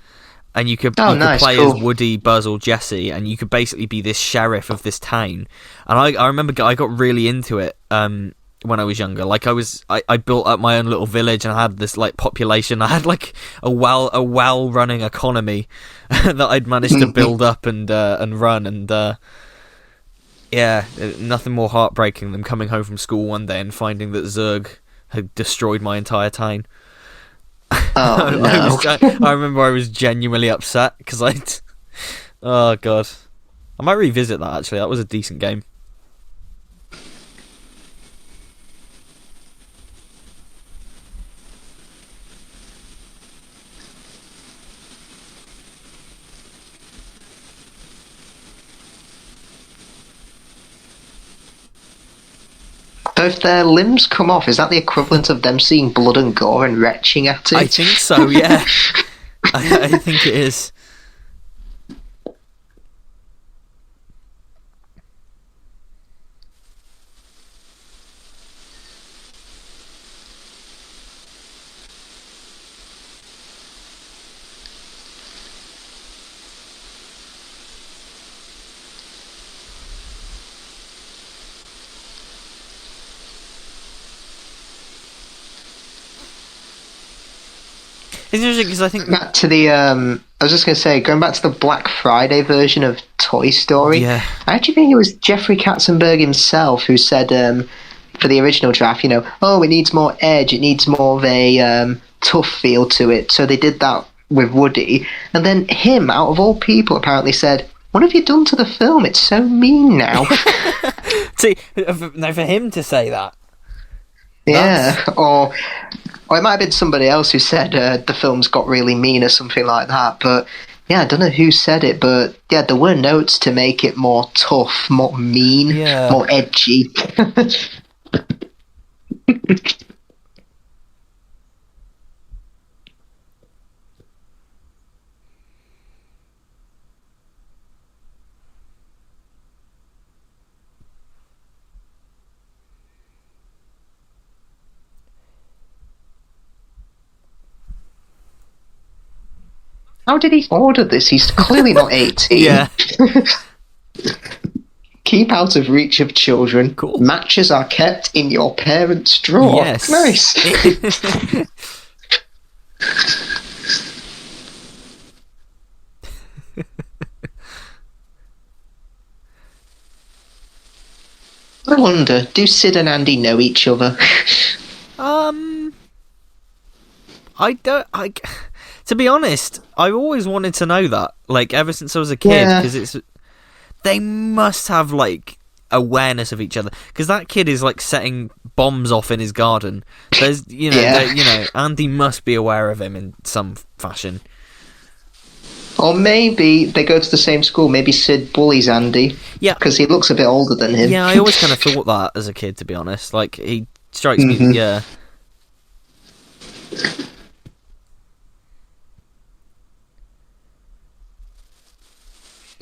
And you could play cool. as Woody, Buzz, or Jesse, and you could basically be this sheriff of this town. And I remember I got really into it when I was younger. Like I built up my own little village and I had this like population. I had like a well running economy that I'd managed to build up and run. And yeah, nothing more heartbreaking than coming home from school one day and finding that Zurg had destroyed my entire town. Oh, no. I remember I was genuinely upset because oh god, I might revisit that actually. That was a decent game. So if their limbs come off, is that the equivalent of them seeing blood and gore and retching at it? I think so. Yeah, I think it is. It's interesting because I think Back to the, I was just going to say, going back to the Black Friday version of Toy Story, Yeah. I actually think it was Jeffrey Katzenberg himself who said for the original draft, it needs more edge, it needs more of a tough feel to it. So they did that with Woody, and then him, out of all people, apparently said, "What have you done to the film? It's so mean now." See, now for him to say that, yeah, or it might have been somebody else who said the film's got really mean or something like that. But yeah, I don't know who said it, but yeah, there were notes to make it more tough, more mean, more edgy. How did he order this? He's clearly not 18. Yeah. Keep out of reach of children. Cool. Matches are kept in your parents' drawer. Yes. Nice. I wonder, do Sid and Andy know each other? To be honest, I've always wanted to know that, like, ever since I was a kid, because they must have, like, awareness of each other, because that kid is, like, setting bombs off in his garden. There's, Andy must be aware of him in some fashion. Or maybe they go to the same school. Maybe Sid bullies Andy. Yeah. Because he looks a bit older than him. Yeah, I always kind of thought that as a kid, to be honest. Like, he strikes me, yeah.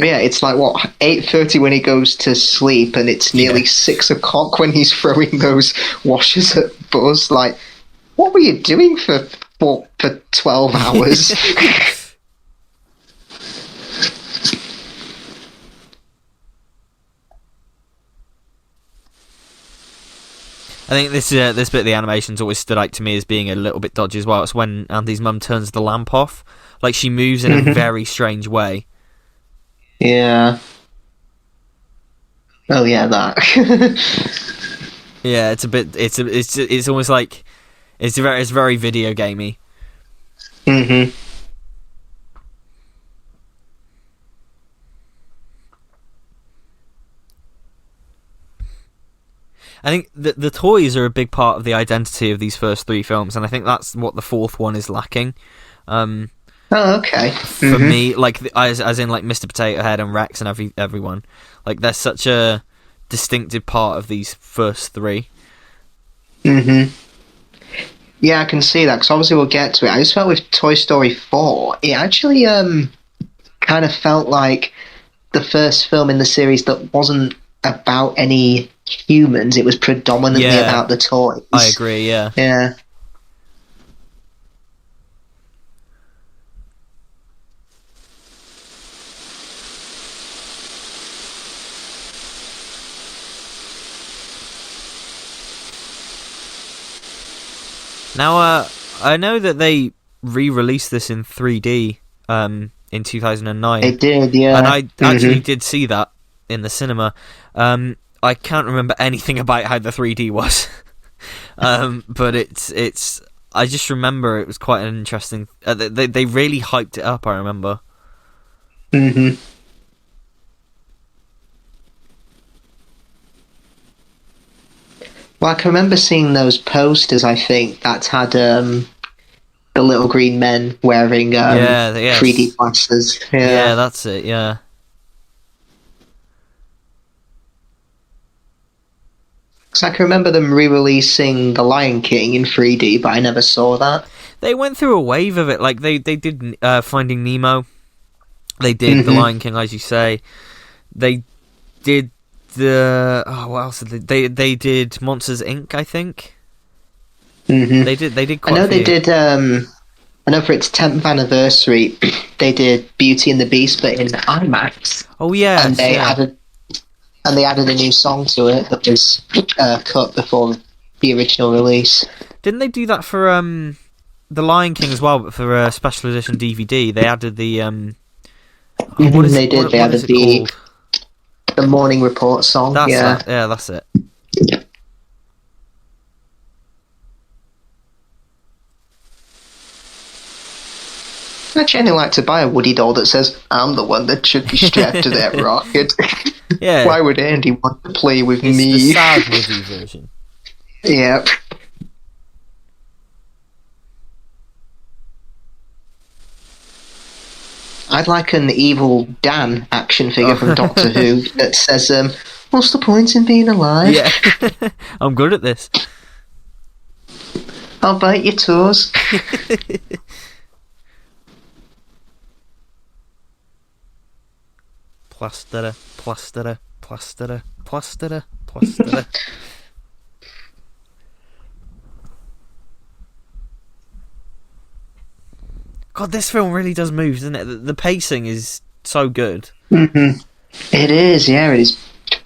Yeah, it's like, 8:30 when he goes to sleep, and it's nearly 6 o'clock when he's throwing those washers at Buzz. Like, what were you doing for 12 hours? I think this bit of the animation's always stood out to me as being a little bit dodgy as well. It's when Andy's mum turns the lamp off. Like, she moves in a very strange way. Yeah. Oh yeah, that. Yeah, it's a bit. It's almost like it's very video gamey. Mhm. I think the toys are a big part of the identity of these first three films, and I think that's what the fourth one is lacking. Oh, okay. For me, like as in like Mr. Potato Head and Rex and everyone, like they're such a distinctive part of these first three. Mhm. Yeah, I can see that, because obviously we'll get to it. I just felt with Toy Story 4, it actually kind of felt like the first film in the series that wasn't about any humans. It was predominantly about the toys. I agree. Yeah. Yeah. Now, I know that they re-released this in 3D in 2009. They did, yeah. And I actually did see that in the cinema. I can't remember anything about how the 3D was, but it's. I just remember it was quite an interesting. They really hyped it up. I remember. Mhm. Well, I can remember seeing those posters, I think, that had the little green men wearing 3D glasses. Yeah, that's it, yeah. Because I can remember them re-releasing The Lion King in 3D, but I never saw that. They went through a wave of it. Like, they did Finding Nemo. They did The Lion King, as you say. They did what else did they did Monsters Inc., I think. They did quite I know a few. they did I know for its 10th anniversary they did Beauty and the Beast, but in IMAX. Oh yeah. And they added a new song to it that was cut before the original release. Didn't they do that for The Lion King as well, but for a special edition DVD? They added the They added the Morning Report song. That's it. I'd genuinely like to buy a Woody doll that says, I'm the one that should be strapped to that rocket. Yeah. Why would Andy want to play with It's me? the sad Woody version. Yep. I'd like an evil Dan action figure from Doctor Who that says, what's the point in being alive? Yeah. I'm good at this. I'll bite your toes. Plasterer, plasterer, plasterer, plasterer, plasterer. God, this film really does move, doesn't it? The pacing is so good. Mm-hmm. It is, yeah, it is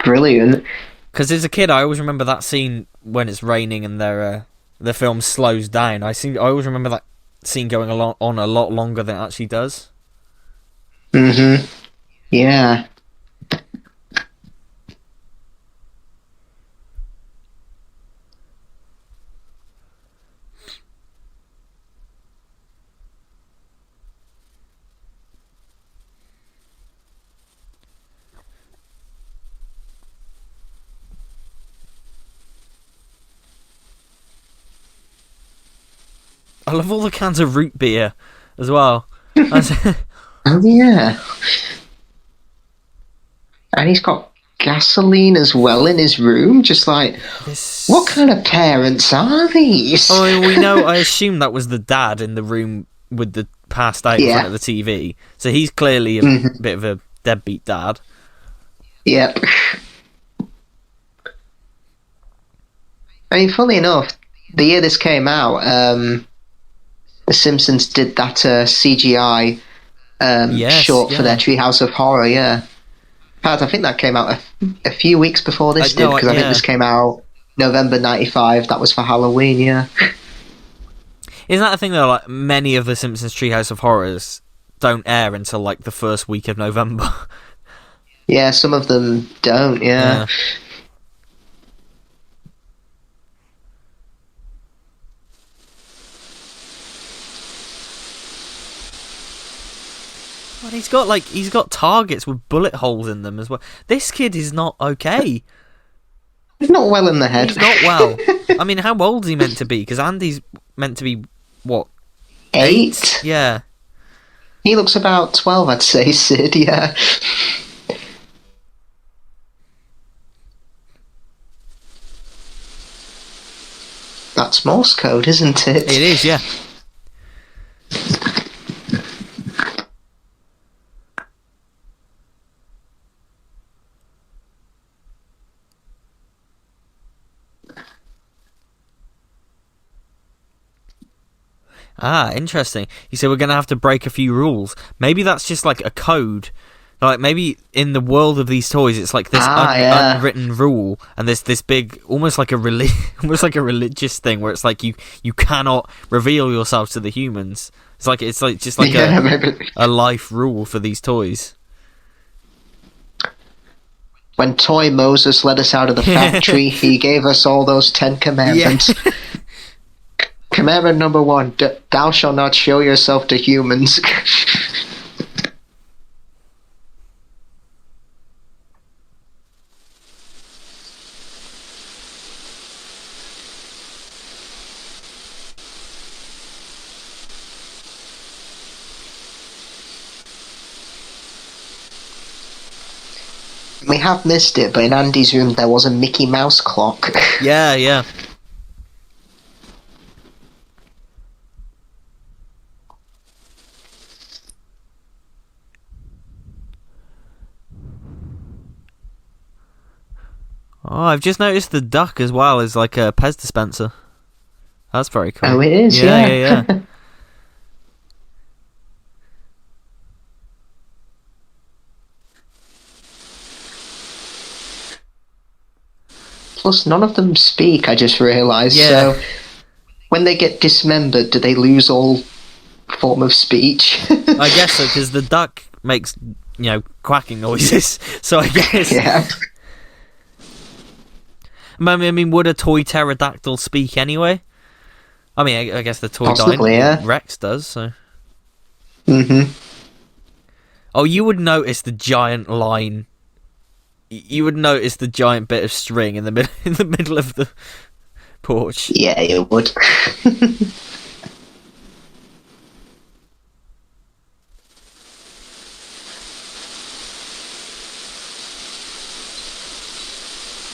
brilliant. Because as a kid, I always remember that scene when it's raining and the film slows down. I always remember that scene going on a lot longer than it actually does. Mm-hmm. Yeah. I love all the cans of root beer as well. Oh, yeah. And he's got gasoline as well in his room. Just like, what kind of parents are these? Oh, we know. I assume that was the dad in the room with the passed out in front of the TV. So he's clearly a bit of a deadbeat dad. Yep. I mean, funny enough, the year this came out, The Simpsons did that CGI short for their Treehouse of Horror, yeah. In fact, I think that came out a few weeks before this did, because I think this came out November 95. That was for Halloween, yeah. Isn't that the thing, though? Like, many of The Simpsons Treehouse of Horrors don't air until, like, the first week of November. Yeah, some of them don't, yeah. Well, he's got targets with bullet holes in them as well. This kid is not okay. He's not well in the head. He's not well. I mean, how old is he meant to be? Because Andy's meant to be, what? 8? Yeah. He looks about 12, I'd say, Sid, yeah. That's Morse code, isn't it? It is, yeah. Ah, interesting. He said we're going to have to break a few rules. Maybe that's just like a code. Like, maybe in the world of these toys, it's like this unwritten rule, and there's this big, almost like a religious thing, where it's like you cannot reveal yourself to the humans. It's like just like a life rule for these toys. When Toy Moses led us out of the factory, he gave us all those 10 commandments. Yeah. Commandment number 1, thou shalt not show yourself to humans. We have missed it, but in Andy's room there was a Mickey Mouse clock. Yeah, yeah. Oh, I've just noticed the duck as well is like a Pez dispenser. That's very cool. Oh, it is, yeah. Yeah. Plus, none of them speak, I just realised. Yeah. So, when they get dismembered, do they lose all form of speech? I guess so, because the duck makes, quacking noises. So I guess... Yeah. I mean, would a toy pterodactyl speak anyway? I mean, I guess the toy Possibly, yeah. Rex does, so... Mm-hmm. Oh, you would notice the giant line. You would notice the giant bit of string in the middle of the porch. Yeah, you would.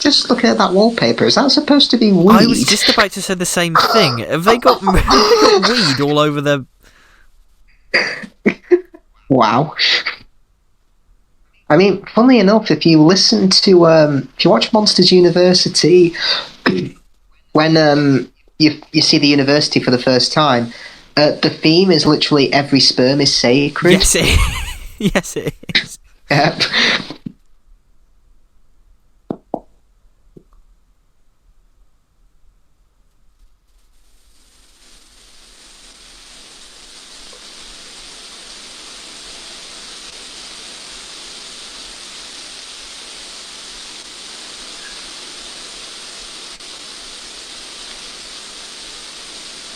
Just looking at that wallpaper, is that supposed to be weed? I was just about to say the same thing. Have they got weed all over their... Wow. I mean, funnily enough, if you listen to, if you watch Monsters University, when you see the university for the first time, the theme is literally every sperm is sacred. Yes, yes, it is. Yep.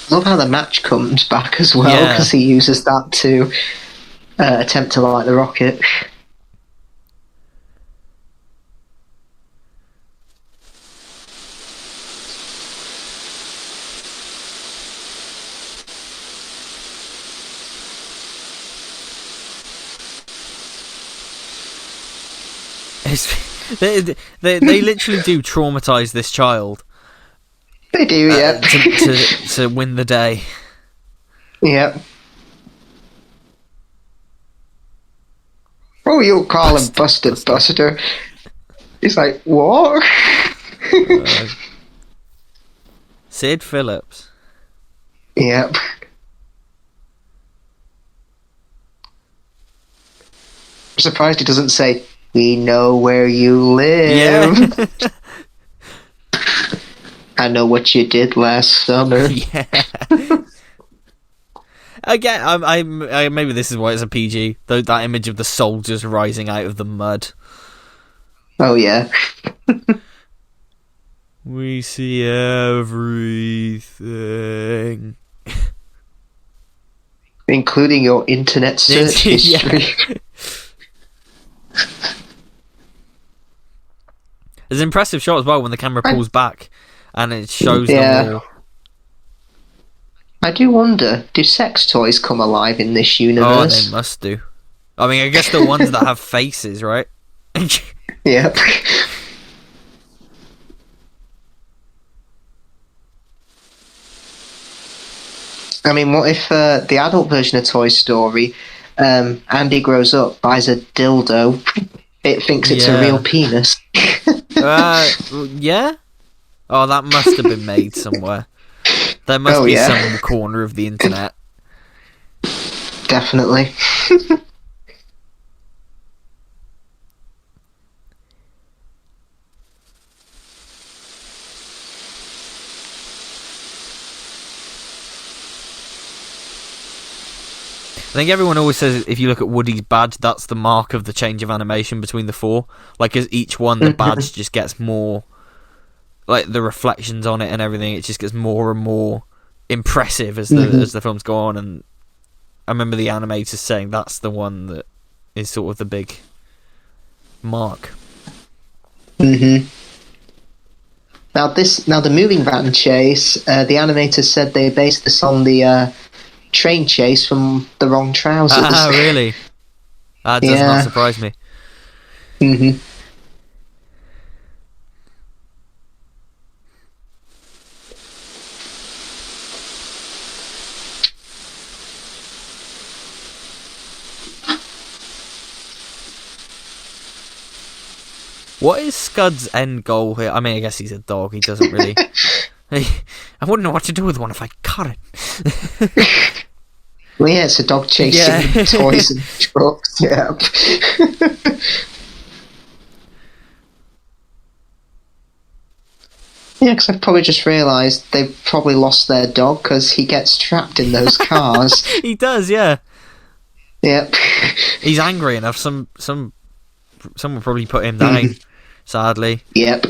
I love how the match comes back as well, because he uses that to attempt to light the rocket. They literally do traumatise this child. They do, yeah. To win the day. Yep. Oh, you'll call him Busted Buster. He's like, what? Sid Phillips. Yep. I'm surprised he doesn't say, we know where you live. Yeah. I know what you did last summer. Yeah. Again, I maybe this is why it's a PG. Though that image of the soldiers rising out of the mud. Oh yeah. We see everything, including your internet search history. There's an impressive shot as well when the camera pulls back and it shows them all. I do wonder, do sex toys come alive in this Oh, universe? they must do. I mean, I guess the ones that have faces, right? Yep. I mean, what if the adult version of Toy Story, Andy grows up, buys a dildo, it thinks it's a real penis? Yeah? Oh, that must have been made somewhere. There must be some corner of the internet. Definitely. I think everyone always says if you look at Woody's badge, that's the mark of the change of animation between the four. Like, as each one, the badge just gets more... Like, the reflections on it and everything, it just gets more and more impressive as the films go on. And I remember the animators saying that's the one that is sort of the big mark. Mm-hmm. Now the moving van chase, the animators said they based this on the train chase from The Wrong Trousers. Ah, really? That does not surprise me. Mm-hmm. What is Scud's end goal here? I mean, I guess he's a dog. He doesn't really... I wouldn't know what to do with one if I cut it. Well, yeah, it's a dog chasing toys and trucks. Yeah. Yeah, because I've probably just realised they've probably lost their dog because he gets trapped in those cars. He does, yeah. Yep. He's angry enough. Someone probably put him down. Sadly. Yep.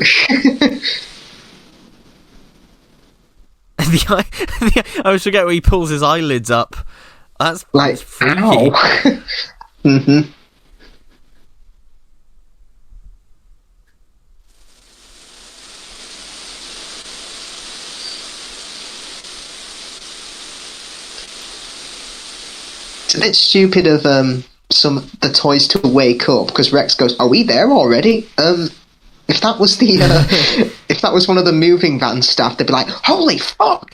I always forget when he pulls his eyelids up. Like, freaky. ow. hmm It's a bit stupid of the toys to wake up because Rex goes, "Are we there already?" If that was the if that was one of the moving van staff, they'd be like, "Holy fuck!"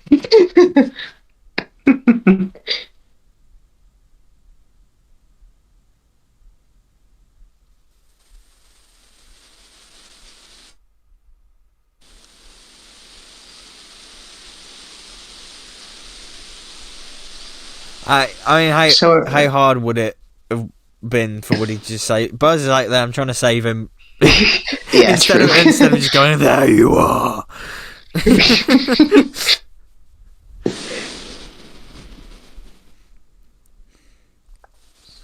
I mean, So how hard would it have been for Woody to just say, "Buzz is like there, I'm trying to save him," yeah, instead of just going, "There you are."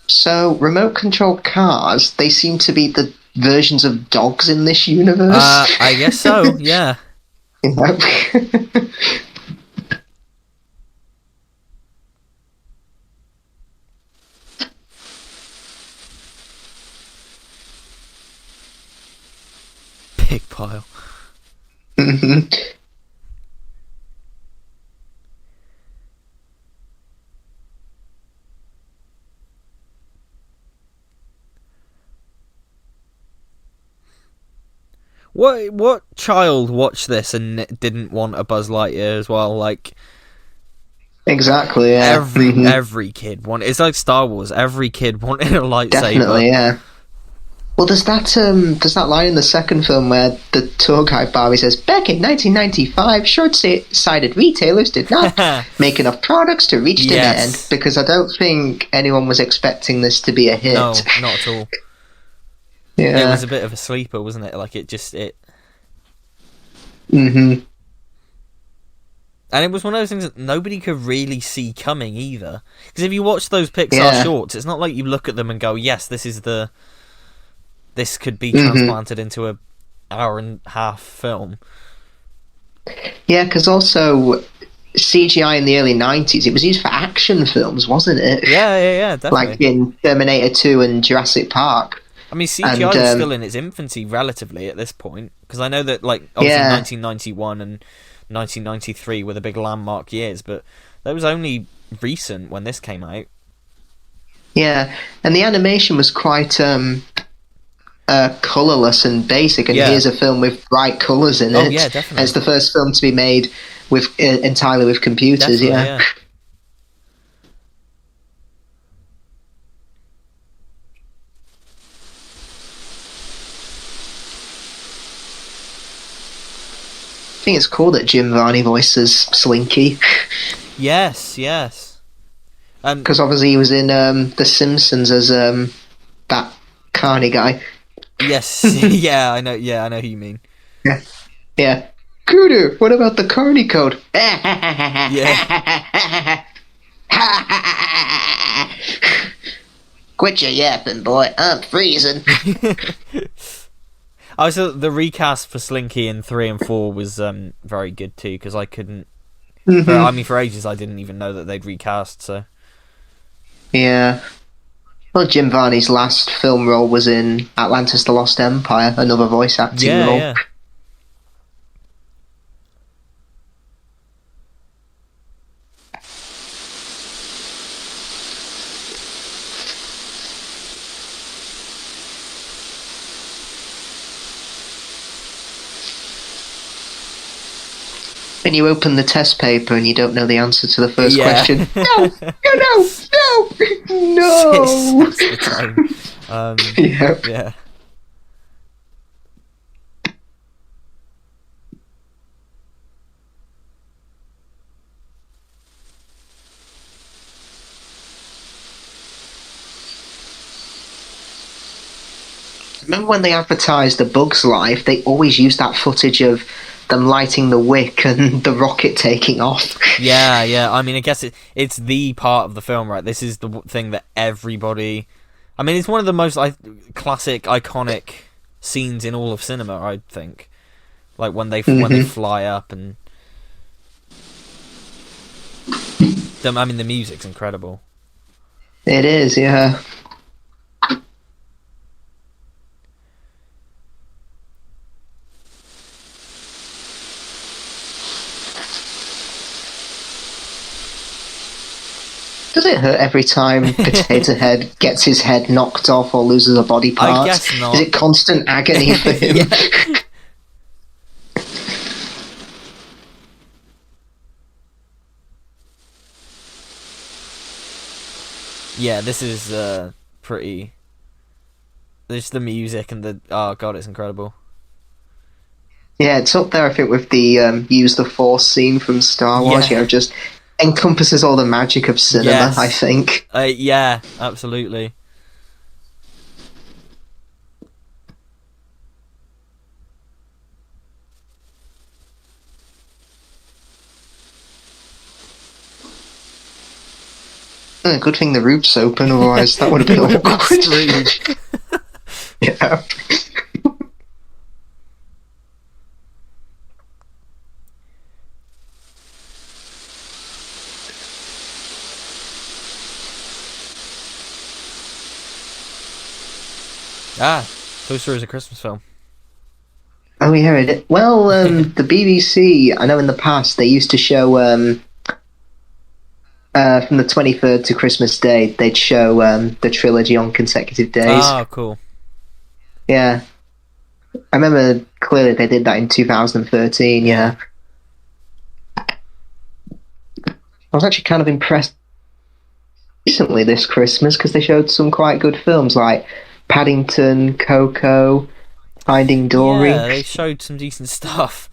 So remote control cars, they seem to be the versions of dogs in this universe. I guess so. Yeah. Yep. Pig pile. What child watched this and didn't want a Buzz Lightyear as well? Like Exactly, yeah. every kid wanted. It's like Star Wars. Every kid wanted a lightsaber. Definitely, yeah. Well, there's that line in the second film where the tour guide Barbie says, "Back in 1995, short-sighted retailers did not make enough products to reach demand," because I don't think anyone was expecting this to be a hit. No, not at all. Yeah. It was a bit of a sleeper, wasn't it? Like it. Mm-hmm. And it was one of those things that nobody could really see coming either. Because if you watch those Pixar shorts, it's not like you look at them and go, "Yes, this could be transplanted into a hour and a half film." Yeah, because also CGI in the early 90s, it was used for action films, wasn't it? Yeah, definitely. Like in Terminator 2 and Jurassic Park. I mean, CGI was still in its infancy relatively at this point, because I know that, like, obviously 1991 and 1993 were the big landmark years, but that was only recent when this came out. Yeah, and the animation was quite colourless and basic, and here's a film with bright colours in it. Oh, yeah, definitely. And it's the first film to be made with entirely with computers, yeah. I think it's cool that Jim Varney voices Slinky. Yes. Because obviously he was in The Simpsons as that carny guy. Yes, yeah, I know who you mean. Yeah. Kudu, what about the carny code? Yeah. Quit your yapping, boy. I'm freezing. Also, the recast for Slinky in 3 and 4 was very good too, because I couldn't. For ages I didn't even know that they'd recast. So. Yeah. Well, Jim Varney's last film role was in Atlantis: The Lost Empire, another voice acting role. Yeah. When you open the test paper and you don't know the answer to the first question. No! That's the time. Yeah. Remember when they advertised A Bug's Life, they always used that footage of them lighting the wick and the rocket taking off. Yeah. I mean, I guess it's the part of the film, right? This is the thing that everybody... I mean, it's one of the most classic, iconic scenes in all of cinema, I think. Like, when they fly up and... the music's incredible. It is, yeah. Does it hurt every time Potato Head gets his head knocked off or loses a body part? I guess not. Is it constant agony for him? Yeah, this is pretty. There's the music and the oh god, it's incredible. Yeah, it's up there, I think, with the use the Force scene from Star Wars. Yeah. Just encompasses all the magic of cinema, Yes. I think. Yeah, absolutely. Good thing the roof's open, otherwise that would have been awkward. Screwed. Yeah. Toy Story is a Christmas film. Oh yeah, well, the BBC, I know in the past they used to show from the 23rd to Christmas Day, they'd show the trilogy on consecutive days. Oh, cool. Yeah. I remember clearly they did that in 2013, yeah. I was actually kind of impressed recently this Christmas because they showed some quite good films like Paddington, Coco, Finding Dory. Yeah, they showed some decent stuff.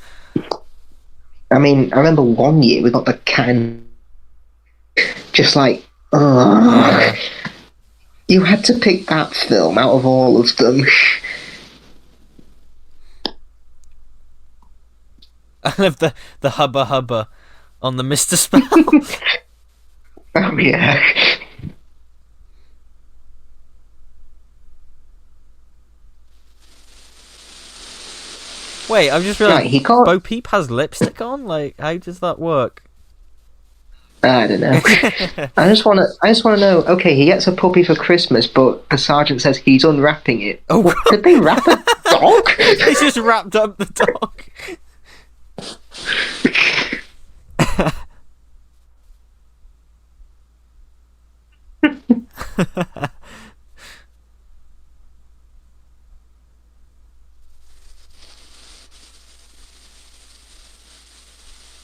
I mean, I remember one year we got the kind just like, ugh. You had to pick that film out of all of them. I love the hubba hubba on the Mr. Spell. Oh yeah. Wait, I've just realised Right, he can't. Bo Peep has lipstick on? Like, how does that work? I don't know. I just want to know. Okay, he gets a puppy for Christmas, but the sergeant says he's unwrapping it. Oh, What, did they wrap a dog? They just wrapped up the dog.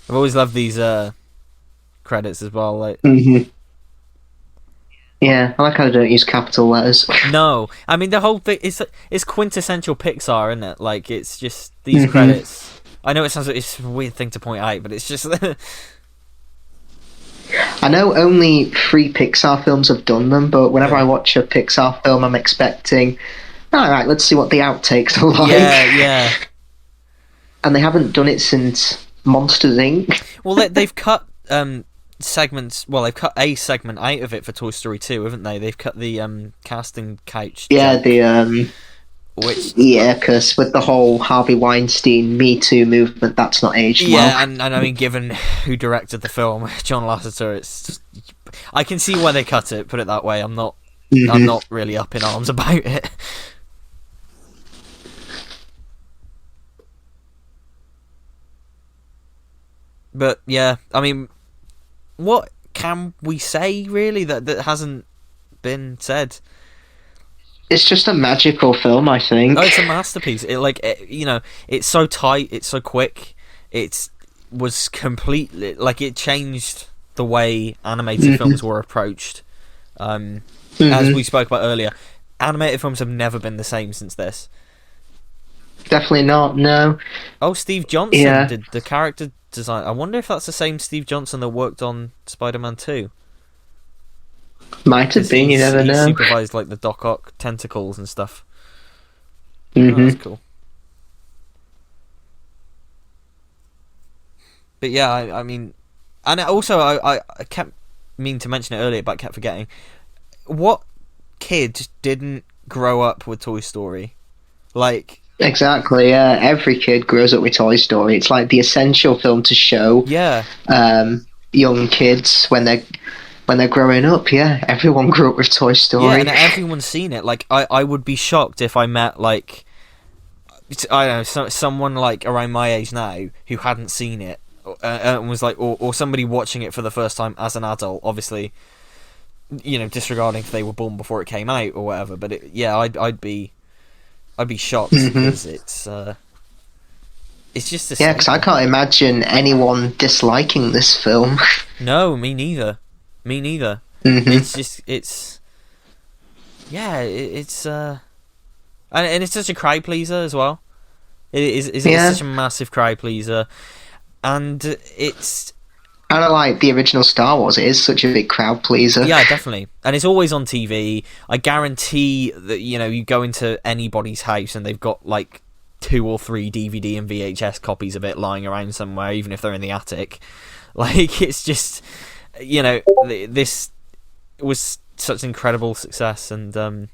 I've always loved these credits as well. Like, Mm-hmm. Yeah, I like how they don't use capital letters. no, I mean the whole thing it's quintessential Pixar, isn't it? Like, it's just these credits. I know it sounds like it's a weird thing to point out, but it's just. I know only 3 Pixar films have done them, but whenever I watch a Pixar film, I'm expecting, alright, let's see what the outtakes are like. Yeah. And they haven't done it since Monsters, Inc. Well, they've cut segments. Well, they've cut a segment out of it for Toy Story 2, haven't they? They've cut the casting couch. Yeah, joke, which. Yeah, because with the whole Harvey Weinstein Me Too movement, that's not aged well. Yeah, and I mean, given who directed the film, John Lasseter, it's just, I can see why they cut it. Put it that way. I'm not really up in arms about it. But yeah, I mean, what can we say really that hasn't been said? It's just a magical film, I think. Oh, it's a masterpiece. It's so tight, it's so quick. It was completely it changed the way animated films were approached. As we spoke about earlier, animated films have never been the same since this. Definitely not, no. Oh, Steve Johnson did the character design. I wonder if that's the same Steve Johnson that worked on Spider-Man 2. Might have been, you never he know. supervised the Doc Ock tentacles and stuff. Mm-hmm. Oh, that's cool. But yeah, I mean, and also I kept meaning to mention it earlier, but I kept forgetting. What kid didn't grow up with Toy Story? Exactly, yeah. Every kid grows up with Toy Story. It's like the essential film to show Yeah. young kids when they're when they're growing up, yeah, everyone grew up with Toy Story. Yeah, and everyone's seen it. Like, I would be shocked if I met, like, I don't know, someone, like, around my age now who hadn't seen it, and was like, or somebody watching it for the first time as an adult, obviously, you know, disregarding if they were born before it came out or whatever. But I'd be shocked because it's just yeah, because I can't imagine anyone disliking this film. No, me neither. It's just it's and it's such a crowd pleaser as well. It's such a massive crowd pleaser, and it's. I don't like the original Star Wars. It is such a big crowd pleaser. Yeah, definitely. And it's always on TV. I guarantee that, you know, you go into anybody's house and they've got, like, 2 or 3 DVD and VHS copies of it lying around somewhere, even if they're in the attic. Like, it's just, you know, this was such an incredible success. And,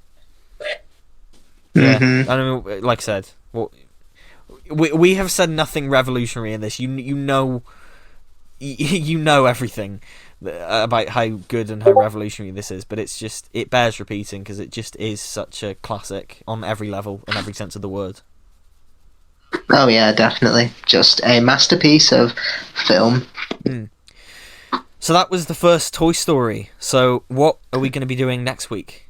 yeah, I mean, like I said, we have said nothing revolutionary in this. You know everything about how good and how revolutionary this is, but it bears repeating because it just is such a classic on every level, in every sense of the word. Oh yeah, definitely. Just a masterpiece of film. So that was the first Toy Story. So what are we going to be doing next week?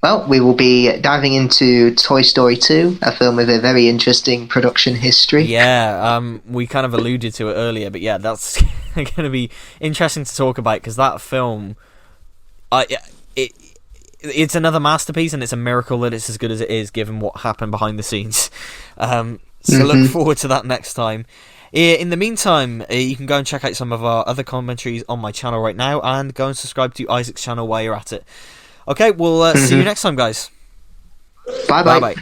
Well, we will be diving into Toy Story 2, a film with a very interesting production history. Yeah, we kind of alluded to it earlier, but yeah, that's going to be interesting to talk about because that film, it's another masterpiece, and it's a miracle that it's as good as it is, given what happened behind the scenes. So look forward to that next time. In the meantime, you can go and check out some of our other commentaries on my channel right now, and go and subscribe to Isaac's channel while you're at it. Okay, we'll see you next time, guys. Bye-bye.